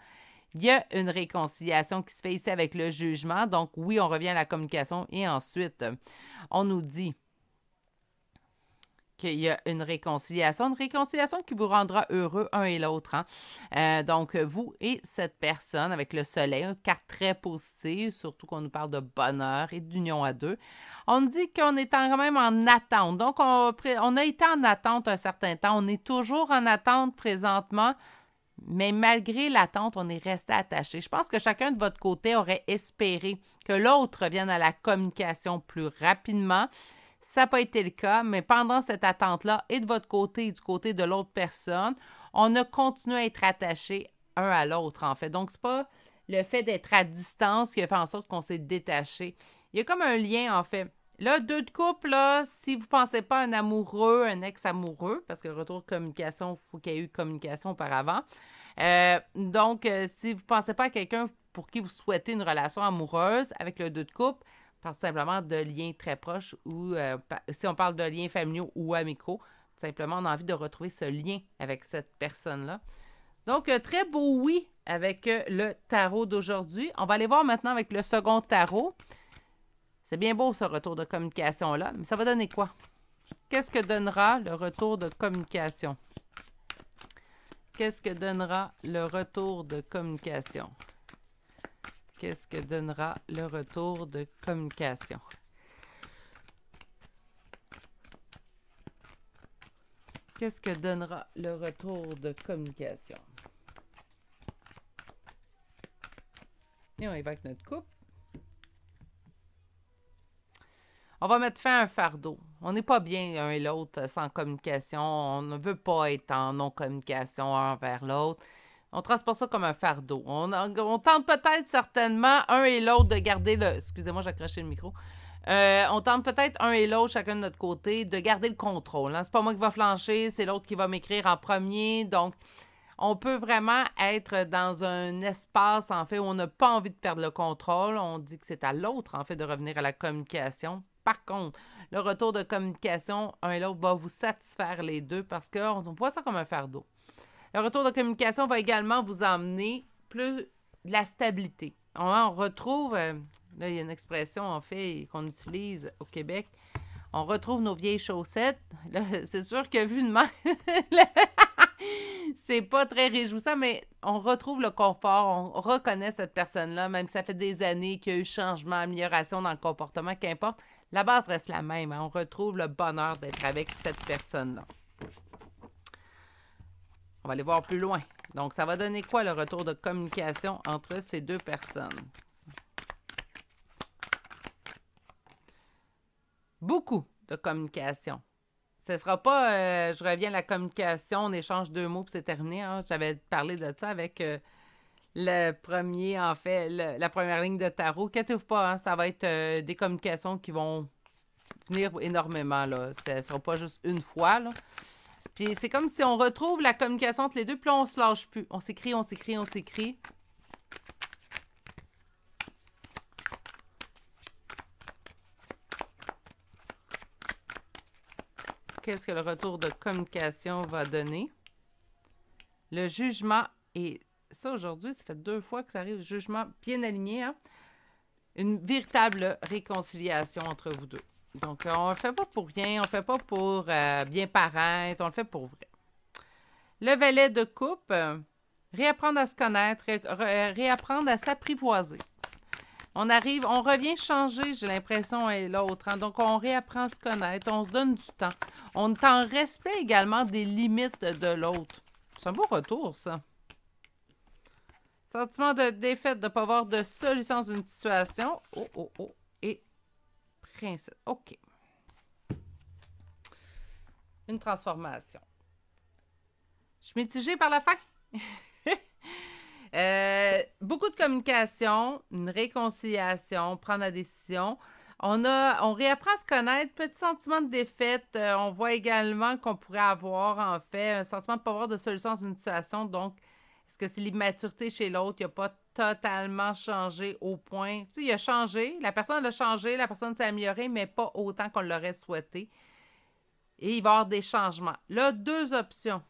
Speaker 1: Il y a une réconciliation qui se fait ici avec le jugement. Donc, oui, on revient à la communication. Et ensuite, on nous dit qu'il y a une réconciliation qui vous rendra heureux un et l'autre. Hein? Donc, vous et cette personne avec le soleil, une carte très positive, surtout qu'on nous parle de bonheur et d'union à deux. On dit qu'on est quand même en attente. Donc, on a été en attente un certain temps. On est toujours en attente présentement, mais malgré l'attente, on est resté attaché. Je pense que chacun de votre côté aurait espéré que l'autre revienne à la communication plus rapidement. Ça n'a pas été le cas, mais pendant cette attente-là, et de votre côté et du côté de l'autre personne, on a continué à être attachés un à l'autre, en fait. Donc, c'est pas le fait d'être à distance qui a fait en sorte qu'on s'est détaché. Il y a comme un lien, en fait. Là, deux de couple, là, si vous ne pensez pas à un amoureux, un ex-amoureux, parce que retour de communication, il faut qu'il y ait eu communication auparavant. Donc, si vous ne pensez pas à quelqu'un pour qui vous souhaitez une relation amoureuse avec le deux de couple, par simplement de liens très proches ou si on parle de liens familiaux ou amicaux, tout simplement, on a envie de retrouver ce lien avec cette personne-là. Donc, très beau oui avec le tarot d'aujourd'hui. On va aller voir maintenant avec le second tarot. C'est bien beau ce retour de communication-là, mais ça va donner quoi? Qu'est-ce que donnera le retour de communication? Qu'est-ce que donnera le retour de communication? Qu'est-ce que donnera le retour de communication? Qu'est-ce que donnera le retour de communication? Et on y va avec notre coupe. On va mettre fin à un fardeau. On n'est pas bien l'un et l'autre sans communication. On ne veut pas être en non-communication un envers l'autre. On transporte ça comme un fardeau. On tente peut-être certainement un et l'autre de garder le... Excusez-moi, j'ai accroché le micro. On tente peut-être un et l'autre, chacun de notre côté, de garder le contrôle. Hein? C'est pas moi qui va flancher, c'est l'autre qui va m'écrire en premier. Donc, on peut vraiment être dans un espace, en fait, où on n'a pas envie de perdre le contrôle. On dit que c'est à l'autre, en fait, de revenir à la communication. Par contre, le retour de communication, un et l'autre, va vous satisfaire les deux parce qu'on voit ça comme un fardeau. Le retour de communication va également vous emmener plus de la stabilité. On retrouve, là, il y a une expression, en fait, qu'on utilise au Québec. On retrouve nos vieilles chaussettes. Là, c'est sûr que vu de même, c'est pas très réjouissant, mais on retrouve le confort, on reconnaît cette personne-là, même si ça fait des années qu'il y a eu changement, amélioration dans le comportement, qu'importe. La base reste la même. Hein? On retrouve le bonheur d'être avec cette personne-là. On va aller voir plus loin. Donc, ça va donner quoi le retour de communication entre ces deux personnes? Beaucoup de communication. Ce ne sera pas je reviens à la communication, on échange deux mots puis c'est terminé. Hein? J'avais parlé de ça avec le premier, en fait, la première ligne de tarot. Inquiétez-vous pas, hein? Ça va être des communications qui vont venir énormément. Là. Ce ne sera pas juste une fois. Là. Puis c'est comme si on retrouve la communication entre les deux, puis là, on se lâche plus. On s'écrit, on s'écrit, on s'écrit. Qu'est-ce que le retour de communication va donner? Le jugement, et ça aujourd'hui, ça fait 2 fois que ça arrive, le jugement bien aligné, hein? Une véritable réconciliation entre vous deux. Donc, on ne le fait pas pour rien, on ne le fait pas pour bien paraître, on le fait pour vrai. Le valet de coupe, réapprendre à se connaître, réapprendre à s'apprivoiser. On revient changer, j'ai l'impression, et l'autre. Hein? Donc, on réapprend à se connaître, on se donne du temps. On est en respect également des limites de l'autre. C'est un beau retour, ça. Sentiment de défaite, de ne pas avoir de solution dans une situation. Oh, oh, oh. Et princesse. OK. Une transformation. Je suis mitigée par la fin. Beaucoup de communication, une réconciliation, prendre la décision. On réapprend à se connaître, petit sentiment de défaite. On voit également qu'on pourrait avoir, en fait, un sentiment de ne pas avoir de solution dans une situation. Donc, est-ce que c'est l'immaturité chez l'autre? Il n'a pas totalement changé au point. Tu sais, il a changé, la personne a changé, la personne s'est améliorée, mais pas autant qu'on l'aurait souhaité. Et il va y avoir des changements. Là, 2 options.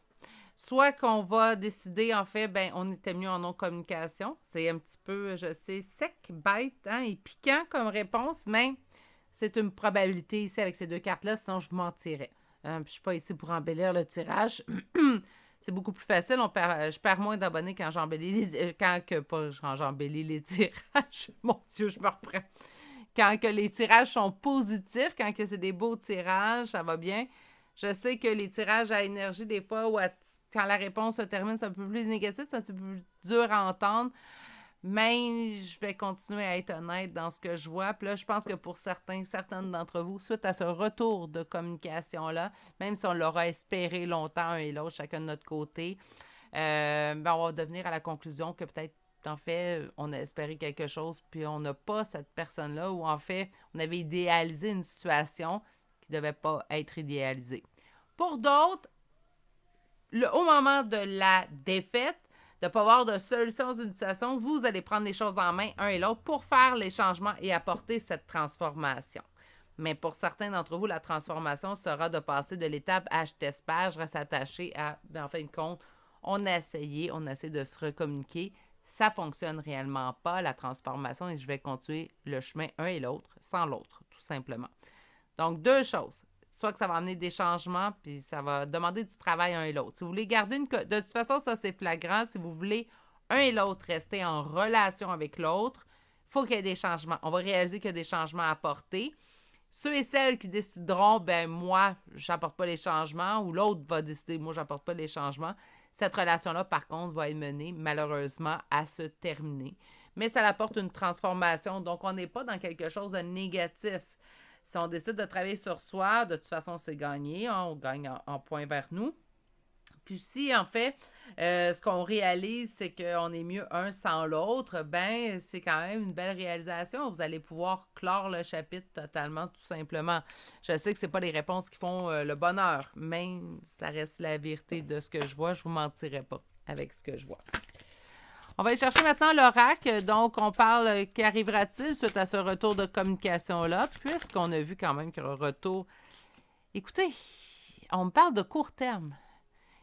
Speaker 1: Soit qu'on va décider, en fait, ben on était mieux en non-communication. C'est un petit peu, je sais, sec, bête, hein, et piquant comme réponse, mais c'est une probabilité ici avec ces 2 cartes-là, sinon je vous mentirais. Je ne suis pas ici pour embellir le tirage. C'est beaucoup plus facile. Je perds moins d'abonnés quand j'embellis les tirages. Mon Dieu, je me reprends. Quand que les tirages sont positifs, quand que c'est des beaux tirages, ça va bien. Je sais que les tirages à énergie, des fois, quand la réponse se termine, c'est un peu plus négatif, c'est un petit peu plus dur à entendre. Mais je vais continuer à être honnête dans ce que je vois. Puis là, je pense que pour certaines d'entre vous, suite à ce retour de communication-là, même si on l'aura espéré longtemps un et l'autre, chacun de notre côté, on va devenir à la conclusion que peut-être, en fait, on a espéré quelque chose, puis on n'a pas cette personne-là, ou en fait, on avait idéalisé une situation qui ne devait pas être idéalisée. Pour d'autres, au moment de la défaite, de ne pas avoir de solution dans une situation, vous allez prendre les choses en main, un et l'autre, pour faire les changements et apporter cette transformation. Mais pour certains d'entre vous, la transformation sera de passer de l'étape « ah, je t'espère, je reste attaché » à « en fin de compte, on a essayé, on essaie de se recommuniquer, ça ne fonctionne réellement pas, la transformation, et je vais continuer le chemin un et l'autre, sans l'autre, tout simplement. » Donc, deux choses. Soit que ça va amener des changements, puis ça va demander du travail un et l'autre. Si vous voulez garder de toute façon, ça c'est flagrant. Si vous voulez un et l'autre rester en relation avec l'autre, il faut qu'il y ait des changements. On va réaliser qu'il y a des changements à apporter. Ceux et celles qui décideront, ben moi, je n'apporte pas les changements, ou l'autre va décider, moi, je n'apporte pas les changements. Cette relation-là, par contre, va être menée, malheureusement, à se terminer. Mais ça apporte une transformation, donc on n'est pas dans quelque chose de négatif. Si on décide de travailler sur soi, de toute façon, c'est gagné. Hein, on gagne en point vers nous. Puis si, en fait, ce qu'on réalise, c'est qu'on est mieux un sans l'autre, ben c'est quand même une belle réalisation. Vous allez pouvoir clore le chapitre totalement, tout simplement. Je sais que ce n'est pas les réponses qui font le bonheur, mais ça reste la vérité de ce que je vois. Je ne vous mentirai pas avec ce que je vois. On va aller chercher maintenant l'oracle. Donc, on parle qu'arrivera-t-il suite à ce retour de communication-là, puisqu'on a vu quand même qu'il y a un retour. Écoutez, on me parle de court terme.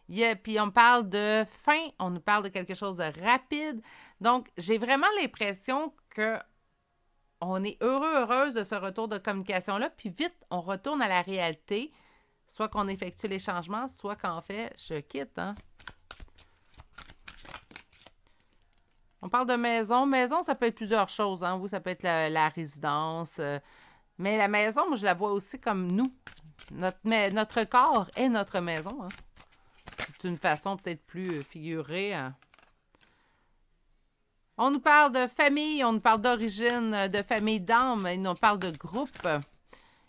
Speaker 1: Puis on me parle de fin, on nous parle de quelque chose de rapide. Donc, j'ai vraiment l'impression qu'on est heureuse de ce retour de communication-là, puis vite, on retourne à la réalité, soit qu'on effectue les changements, soit qu'en fait, je quitte, hein. On parle de maison. Maison, ça peut être plusieurs choses. Hein? Oui, ça peut être la résidence. Mais la maison, moi, je la vois aussi comme nous. Notre corps est notre maison. Hein? C'est une façon peut-être plus figurée. Hein? On nous parle de famille, on nous parle d'origine, de famille d'âme, on nous parle de groupe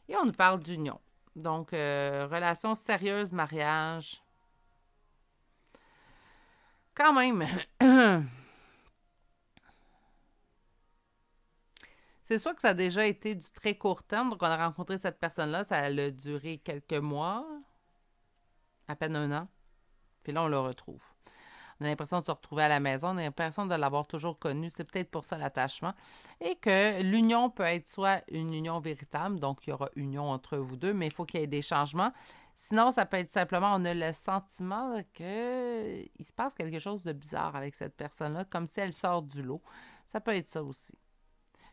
Speaker 1: et on nous parle d'union. Donc, relation sérieuse, mariage. Quand même... C'est sûr que ça a déjà été du très court terme. Donc, on a rencontré cette personne-là. Ça a duré quelques mois, à peine un an. Puis là, on le retrouve. On a l'impression de se retrouver à la maison. On a l'impression de l'avoir toujours connu. C'est peut-être pour ça l'attachement. Et que l'union peut être soit une union véritable, donc il y aura union entre vous deux, mais il faut qu'il y ait des changements. Sinon, ça peut être simplement, on a le sentiment qu'il se passe quelque chose de bizarre avec cette personne-là, comme si elle sort du lot. Ça peut être ça aussi.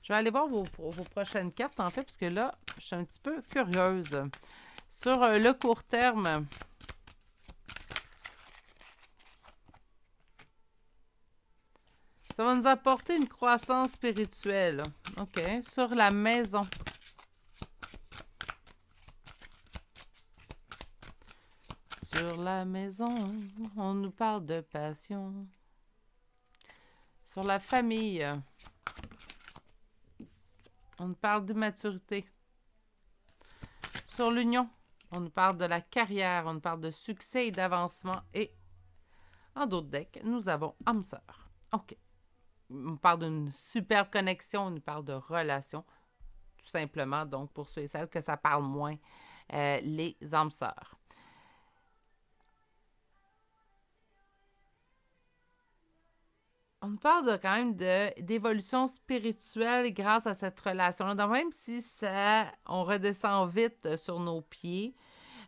Speaker 1: Je vais aller voir vos prochaines cartes, en fait, parce que là, je suis un petit peu curieuse. Sur le court terme, ça va nous apporter une croissance spirituelle. OK. Sur la maison. Sur la maison, on nous parle de passion. Sur la famille, on nous parle d'immaturité. Sur l'union, on nous parle de la carrière, on nous parle de succès et d'avancement. Et en d'autres decks, nous avons âme sœur. OK. On nous parle d'une superbe connexion, on nous parle de relation. Tout simplement, donc, pour ceux et celles que ça parle moins, les âmes sœurs. On parle quand même d'évolution spirituelle grâce à cette relation-là. Donc, même si on redescend vite sur nos pieds,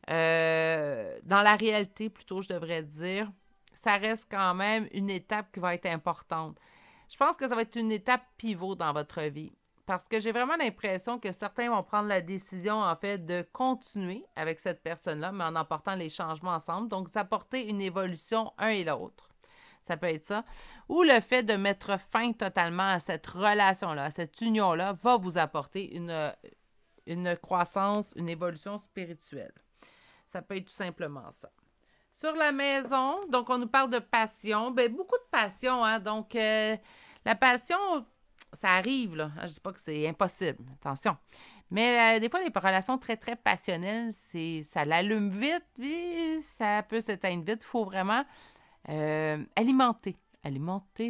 Speaker 1: dans la réalité, plutôt, je devrais dire, ça reste quand même une étape qui va être importante. Je pense que ça va être une étape pivot dans votre vie. Parce que j'ai vraiment l'impression que certains vont prendre la décision, en fait, de continuer avec cette personne-là, mais en apportant les changements ensemble. Donc, apporter une évolution un et l'autre. Ça peut être ça. Ou le fait de mettre fin totalement à cette relation-là, à cette union-là, va vous apporter une croissance, une évolution spirituelle. Ça peut être tout simplement ça. Sur la maison, donc on nous parle de passion. Bien, beaucoup de passion, hein? Donc, la passion, ça arrive, là. Je ne dis pas que c'est impossible, attention. Mais des fois, les relations très, très passionnelles, ça l'allume vite, puis ça peut s'éteindre vite. Il faut vraiment alimenter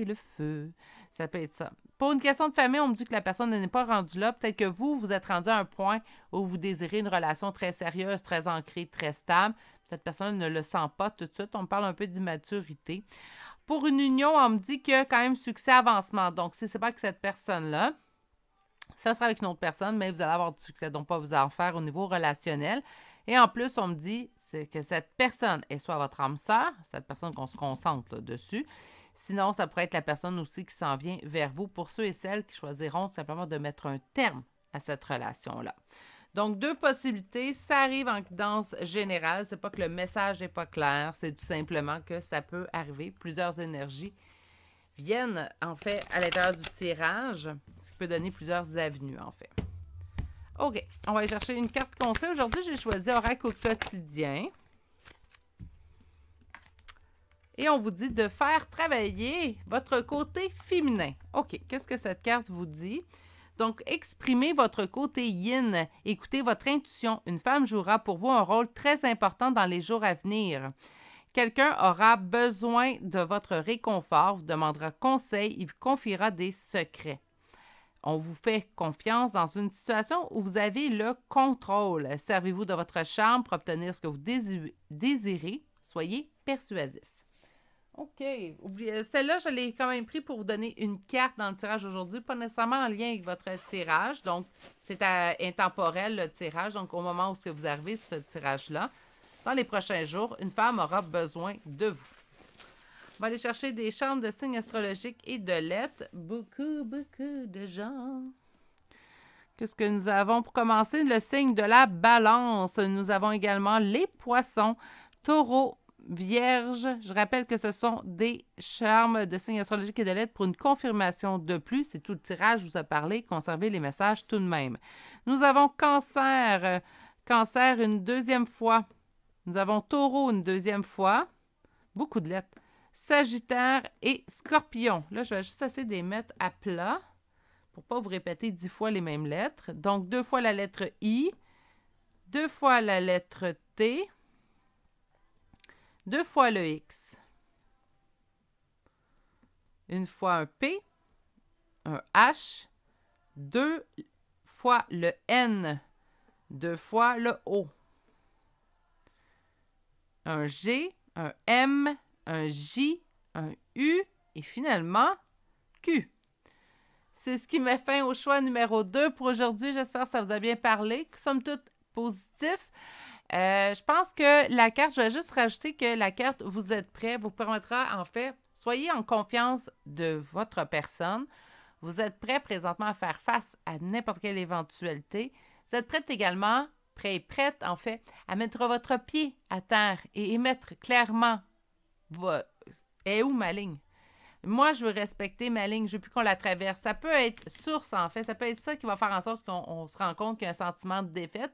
Speaker 1: le feu. Ça peut être ça. Pour une question de famille, on me dit que la personne n'est pas rendue là. Peut-être que vous êtes rendu à un point où vous désirez une relation très sérieuse, très ancrée, très stable. Cette personne ne le sent pas tout de suite. On me parle un peu d'immaturité. Pour une union, on me dit qu'il y a quand même succès, avancement. Donc, si ce n'est pas avec cette personne-là, ça sera avec une autre personne, mais vous allez avoir du succès. Donc, pas vous en faire au niveau relationnel. Et en plus, on me dit que cette personne est soit votre âme sœur, cette personne qu'on se concentre là, dessus. Sinon, ça pourrait être la personne aussi qui s'en vient vers vous pour ceux et celles qui choisiront tout simplement de mettre un terme à cette relation-là. Donc, 2 possibilités. Ça arrive en guidance générale. C'est pas que le message n'est pas clair, c'est tout simplement que ça peut arriver. Plusieurs énergies viennent, en fait, à l'intérieur du tirage, ce qui peut donner plusieurs avenues, en fait. OK, on va aller chercher une carte conseil. Aujourd'hui, j'ai choisi Oracle au quotidien. Et on vous dit de faire travailler votre côté féminin. OK, qu'est-ce que cette carte vous dit? Donc, exprimez votre côté yin. Écoutez votre intuition. Une femme jouera pour vous un rôle très important dans les jours à venir. Quelqu'un aura besoin de votre réconfort, vous demandera conseil et vous confiera des secrets. On vous fait confiance dans une situation où vous avez le contrôle. Servez-vous de votre charme pour obtenir ce que vous désirez. Soyez persuasif. OK. Celle-là, je l'ai quand même pris pour vous donner une carte dans le tirage aujourd'hui, pas nécessairement en lien avec votre tirage. Donc, c'est intemporel, le tirage. Donc, au moment où vous arrivez sur ce tirage-là, dans les prochains jours, une femme aura besoin de vous. On va aller chercher des chambres de signes astrologiques et de lettres. Beaucoup de gens. Qu'est-ce que nous avons pour commencer? Le signe de la balance. Nous avons également les poissons, taureaux, Vierge. Je rappelle que ce sont des charmes de signes astrologiques et de lettres pour une confirmation de plus. C'est tout le tirage, je vous ai parlé. Conservez les messages tout de même. Nous avons Cancer. Cancer une deuxième fois. Nous avons Taureau une deuxième fois. Beaucoup de lettres. Sagittaire et Scorpion. Là, je vais juste essayer de les mettre à plat pour ne pas vous répéter 10 fois les mêmes lettres. Donc, 2 fois la lettre I, 2 fois la lettre T, 2 fois le X, une fois un P, un H, 2 fois le N, 2 fois le O, un G, un M, un J, un U et finalement Q. C'est ce qui met fin au choix numéro 2 pour aujourd'hui. J'espère que ça vous a bien parlé, que somme toute positif. Je pense que la carte, je vais juste rajouter que la carte « Vous êtes prêt » vous permettra, en fait, soyez en confiance de votre personne. Vous êtes prêt présentement à faire face à n'importe quelle éventualité. Vous êtes prête également, prêt et prête, en fait, à mettre votre pied à terre et émettre clairement « Est où ma ligne? » Moi, je veux respecter ma ligne, je veux plus qu'on la traverse. Ça peut être source, en fait. Ça peut être ça qui va faire en sorte qu'on se rend compte qu'il y a un sentiment de défaite.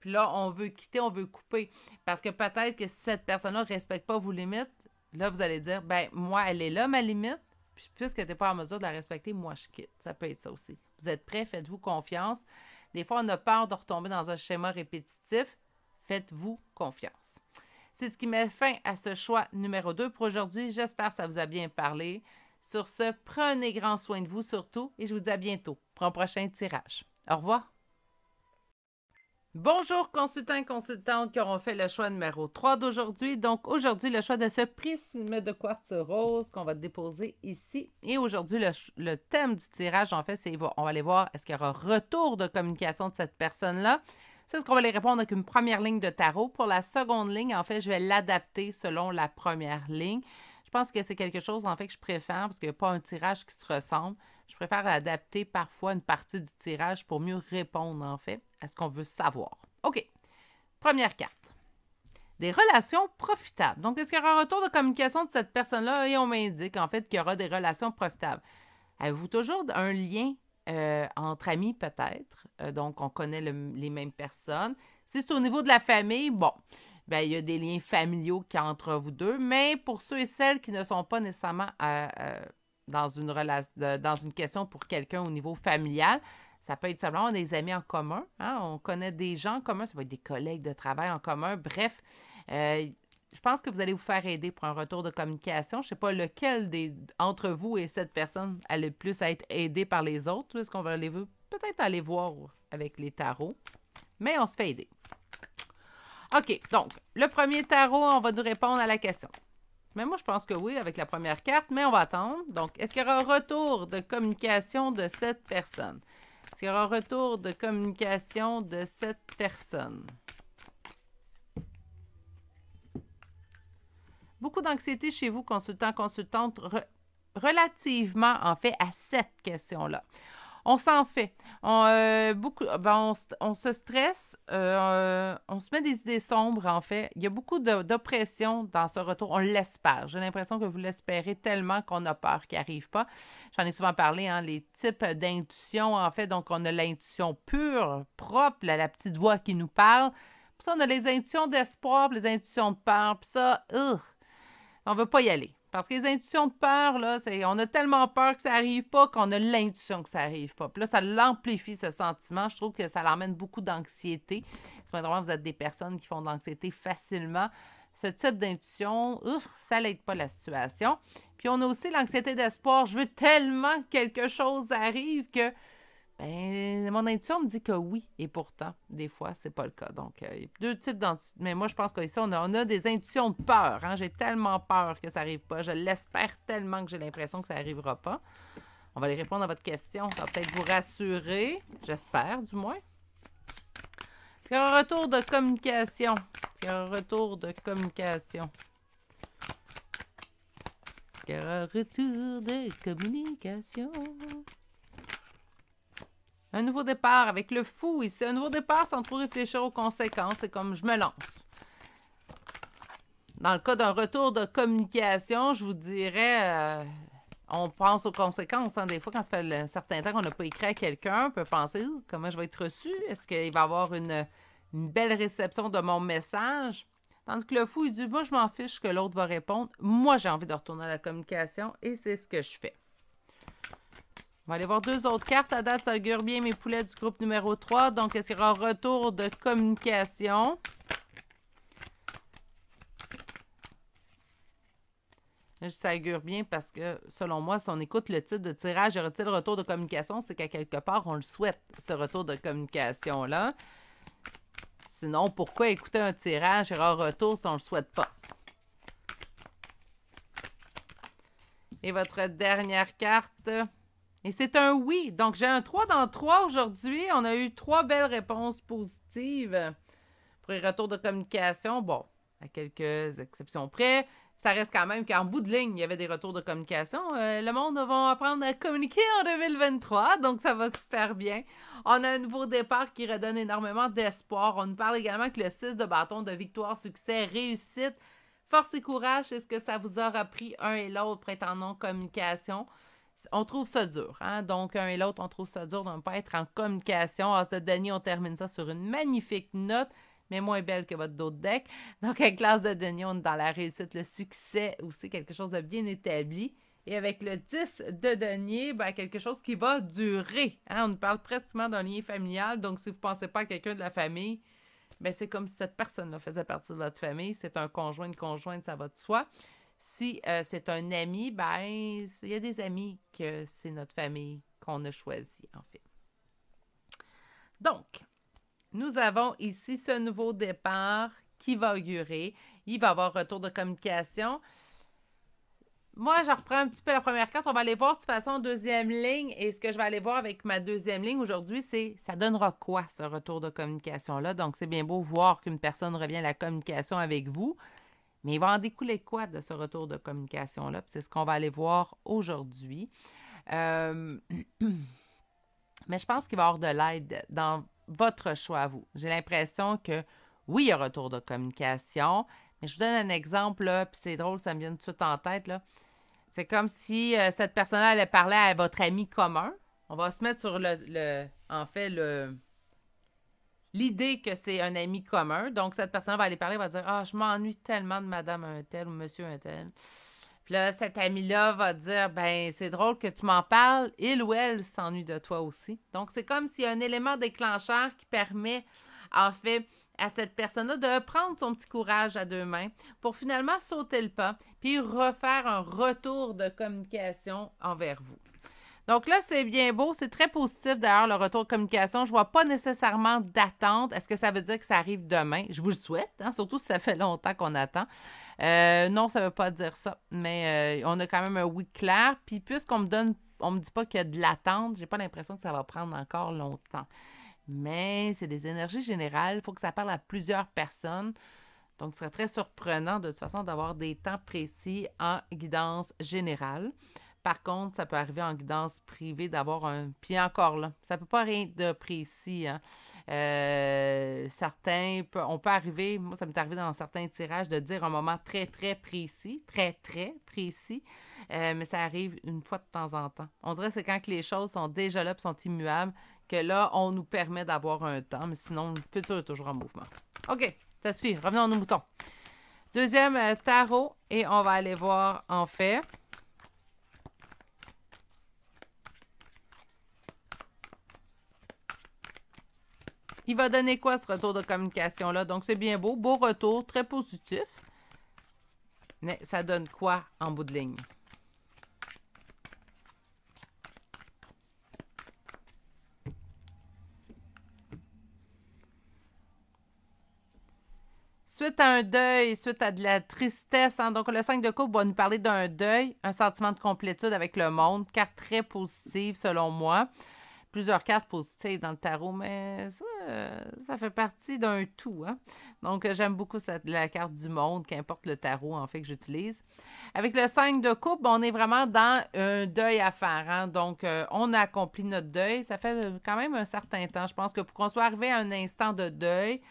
Speaker 1: Puis là, on veut quitter, on veut couper. Parce que peut-être que si cette personne-là ne respecte pas vos limites, là, vous allez dire, ben moi, elle est là, ma limite. Puis puisque tu n'es pas en mesure de la respecter, moi, je quitte. Ça peut être ça aussi. Vous êtes prêts, faites-vous confiance. Des fois, on a peur de retomber dans un schéma répétitif. Faites-vous confiance. C'est ce qui met fin à ce choix numéro 2 pour aujourd'hui. J'espère que ça vous a bien parlé. Sur ce, prenez grand soin de vous surtout et je vous dis à bientôt pour un prochain tirage. Au revoir. Bonjour consultants et consultantes qui auront fait le choix numéro 3 d'aujourd'hui. Donc aujourd'hui, le choix de ce prisme de quartz rose qu'on va déposer ici. Et aujourd'hui, le thème du tirage, en fait, c'est on va aller voir est-ce qu'il y aura retour de communication de cette personne-là. C'est ce qu'on va aller répondre avec une première ligne de tarot. Pour la seconde ligne, en fait, je vais l'adapter selon la première ligne. Je pense que c'est quelque chose, en fait, que je préfère parce qu'il n'y a pas un tirage qui se ressemble. Je préfère adapter parfois une partie du tirage pour mieux répondre, en fait, à ce qu'on veut savoir. OK. Première carte. Des relations profitables. Donc, est-ce qu'il y aura un retour de communication de cette personne-là? Et on m'indique, en fait, qu'il y aura des relations profitables. Avez-vous toujours un lien entre amis, peut-être? Donc, on connaît les mêmes personnes. Si c'est au niveau de la famille, bon, bien, il y a des liens familiaux qui entre vous deux. Mais pour ceux et celles qui ne sont pas nécessairement dans une question pour quelqu'un au niveau familial, ça peut être simplement des amis en commun. Hein? On connaît des gens en commun, ça peut être des collègues de travail en commun. Bref, je pense que vous allez vous faire aider pour un retour de communication. Je ne sais pas lequel entre vous et cette personne a le plus à être aidé par les autres. Est-ce qu'on va peut-être aller voir avec les tarots? Mais on se fait aider. OK, donc, le premier tarot, on va nous répondre à la question. Mais moi, je pense que oui, avec la première carte, mais on va attendre. Donc, est-ce qu'il y aura un retour de communication de cette personne? Est-ce qu'il y aura un retour de communication de cette personne? Beaucoup d'anxiété chez vous, consultant, consultante, relativement, en fait, à cette question-là. On s'en fait. On se stresse, on se met des idées sombres, en fait. Il y a beaucoup d'oppression dans ce retour. On l'espère. J'ai l'impression que vous l'espérez tellement qu'on a peur qu'il n'arrive pas. J'en ai souvent parlé, hein, les types d'intuition, en fait. Donc, on a l'intuition pure, propre, la petite voix qui nous parle. Puis ça, on a les intuitions d'espoir, puis les intuitions de peur. Puis ça, on ne veut pas y aller. Parce que les intuitions de peur, là, on a tellement peur que ça n'arrive pas qu'on a l'intuition que ça n'arrive pas. Puis là, ça l'amplifie, ce sentiment. Je trouve que ça l'emmène beaucoup d'anxiété. Si vraiment vous êtes des personnes qui font de l'anxiété facilement, ce type d'intuition, ça n'aide pas la situation. Puis on a aussi l'anxiété d'espoir. Je veux tellement que quelque chose arrive que mon intuition me dit que oui, et pourtant, des fois, c'est pas le cas. Donc, il y a deux types d'intuitions. Mais moi, je pense qu'ici, on a des intuitions de peur. Hein? J'ai tellement peur que ça n'arrive pas. Je l'espère tellement que j'ai l'impression que ça n'arrivera pas. On va aller répondre à votre question. Ça va peut-être vous rassurer. J'espère, du moins. Est-ce qu'il y a un retour de communication? Est-ce qu'il y a un retour de communication? Est-ce qu'il y a un retour de communication? Un nouveau départ avec le fou ici. Un nouveau départ sans trop réfléchir aux conséquences. C'est comme je me lance. Dans le cas d'un retour de communication, je vous dirais, on pense aux conséquences. Hein. Des fois, quand ça fait un certain temps qu'on n'a pas écrit à quelqu'un, on peut penser comment je vais être reçu. Est-ce qu'il va y avoir une belle réception de mon message? Tandis que le fou, il dit, moi, je m'en fiche que l'autre va répondre. Moi, j'ai envie de retourner à la communication et c'est ce que je fais. On va aller voir deux autres cartes. À date, ça augure bien mes poulets du groupe numéro 3. Donc, est-ce qu'il y aura un retour de communication? Là, ça augure bien parce que, selon moi, si on écoute le type de tirage, y aura-t-il retour de communication? C'est qu'à quelque part, on le souhaite, ce retour de communication-là. Sinon, pourquoi écouter un tirage, y aura un retour si on ne le souhaite pas? Et votre dernière carte... Et c'est un oui. Donc, j'ai un 3 dans 3 aujourd'hui. On a eu 3 belles réponses positives pour les retours de communication. Bon, à quelques exceptions près. Ça reste quand même qu'en bout de ligne, il y avait des retours de communication. Le monde va apprendre à communiquer en 2023, donc ça va super bien. On a un nouveau départ qui redonne énormément d'espoir. On nous parle également que le 6 de bâton de victoire, succès, réussite, force et courage, c'est ce que ça vous aura pris un et l'autre pour être en non-communication. On trouve ça dur, hein? Donc, un et l'autre, on trouve ça dur de ne pas être en communication. As de Denis, on termine ça sur une magnifique note, mais moins belle que votre d'autres deck. Donc, avec l'As de Denis, on est dans la réussite, le succès aussi, quelque chose de bien établi. Et avec le 10 de denier, quelque chose qui va durer. Hein? On nous parle presque d'un lien familial. Donc, si vous ne pensez pas à quelqu'un de la famille, c'est comme si cette personne-là faisait partie de votre famille. C'est un conjoint, une conjointe, ça va de soi. Si c'est un ami, il y a des amis que c'est notre famille qu'on a choisi, en fait. Donc, nous avons ici ce nouveau départ qui va augurer. Il va y avoir retour de communication. Moi, je reprends un petit peu la première carte. On va aller voir de toute façon deuxième ligne. Et ce que je vais aller voir avec ma deuxième ligne aujourd'hui, c'est ça donnera quoi, ce retour de communication-là? Donc, c'est bien beau voir qu'une personne revient à la communication avec vous. Mais il va en découler quoi de ce retour de communication-là? C'est ce qu'on va aller voir aujourd'hui. Mais je pense qu'il va y avoir de l'aide dans votre choix à vous. J'ai l'impression que, oui, il y a retour de communication, mais je vous donne un exemple, là, puis c'est drôle, ça me vient tout de suite en tête, là. C'est comme si cette personne-là allait parler à votre ami commun. On va se mettre sur l'idée que c'est un ami commun. Donc, cette personne va aller parler, va dire « Ah, je m'ennuie tellement de madame un tel ou monsieur un tel. » Puis là, cet ami-là va dire « Ben, c'est drôle que tu m'en parles. Il ou elle s'ennuie de toi aussi. » Donc, c'est comme s'il y a un élément déclencheur qui permet, en fait, à cette personne-là de prendre son petit courage à deux mains pour finalement sauter le pas puis refaire un retour de communication envers vous. Donc là, c'est bien beau, c'est très positif d'ailleurs le retour de communication. Je ne vois pas nécessairement d'attente. Est-ce que ça veut dire que ça arrive demain? Je vous le souhaite, hein, surtout si ça fait longtemps qu'on attend. Non, ça ne veut pas dire ça, mais on a quand même un oui clair. Puis puisqu'on me dit pas qu'il y a de l'attente, j'ai pas l'impression que ça va prendre encore longtemps. Mais c'est des énergies générales, il faut que ça parle à plusieurs personnes. Donc, ce serait très surprenant de toute façon d'avoir des temps précis en guidance générale. Par contre, ça peut arriver en guidance privée d'avoir un... Puis encore là, ça ne peut pas rien de précis. Hein. On peut arriver, moi ça m'est arrivé dans certains tirages de dire un moment très, très précis, très, très précis, mais ça arrive une fois de temps en temps. On dirait que c'est quand les choses sont déjà là et sont immuables que là, on nous permet d'avoir un temps, mais sinon, le futur est toujours en mouvement. OK, ça suffit. Revenons à nos moutons. Deuxième tarot, et on va aller voir en fait... Il va donner quoi, ce retour de communication-là? Donc, c'est bien beau. Beau retour, très positif. Mais ça donne quoi en bout de ligne? Suite à un deuil, suite à de la tristesse, hein, donc le 5 de coupe va nous parler d'un deuil, un sentiment de complétude avec le monde, carte très positive selon moi. Plusieurs cartes positives dans le tarot, mais ça fait partie d'un tout. Hein? Donc, j'aime beaucoup la carte du monde, qu'importe le tarot, en fait, que j'utilise. Avec le 5 de coupe, on est vraiment dans un deuil à faire. Hein? Donc, on a accompli notre deuil. Ça fait quand même un certain temps. Je pense que pour qu'on soit arrivé à un instant de deuil,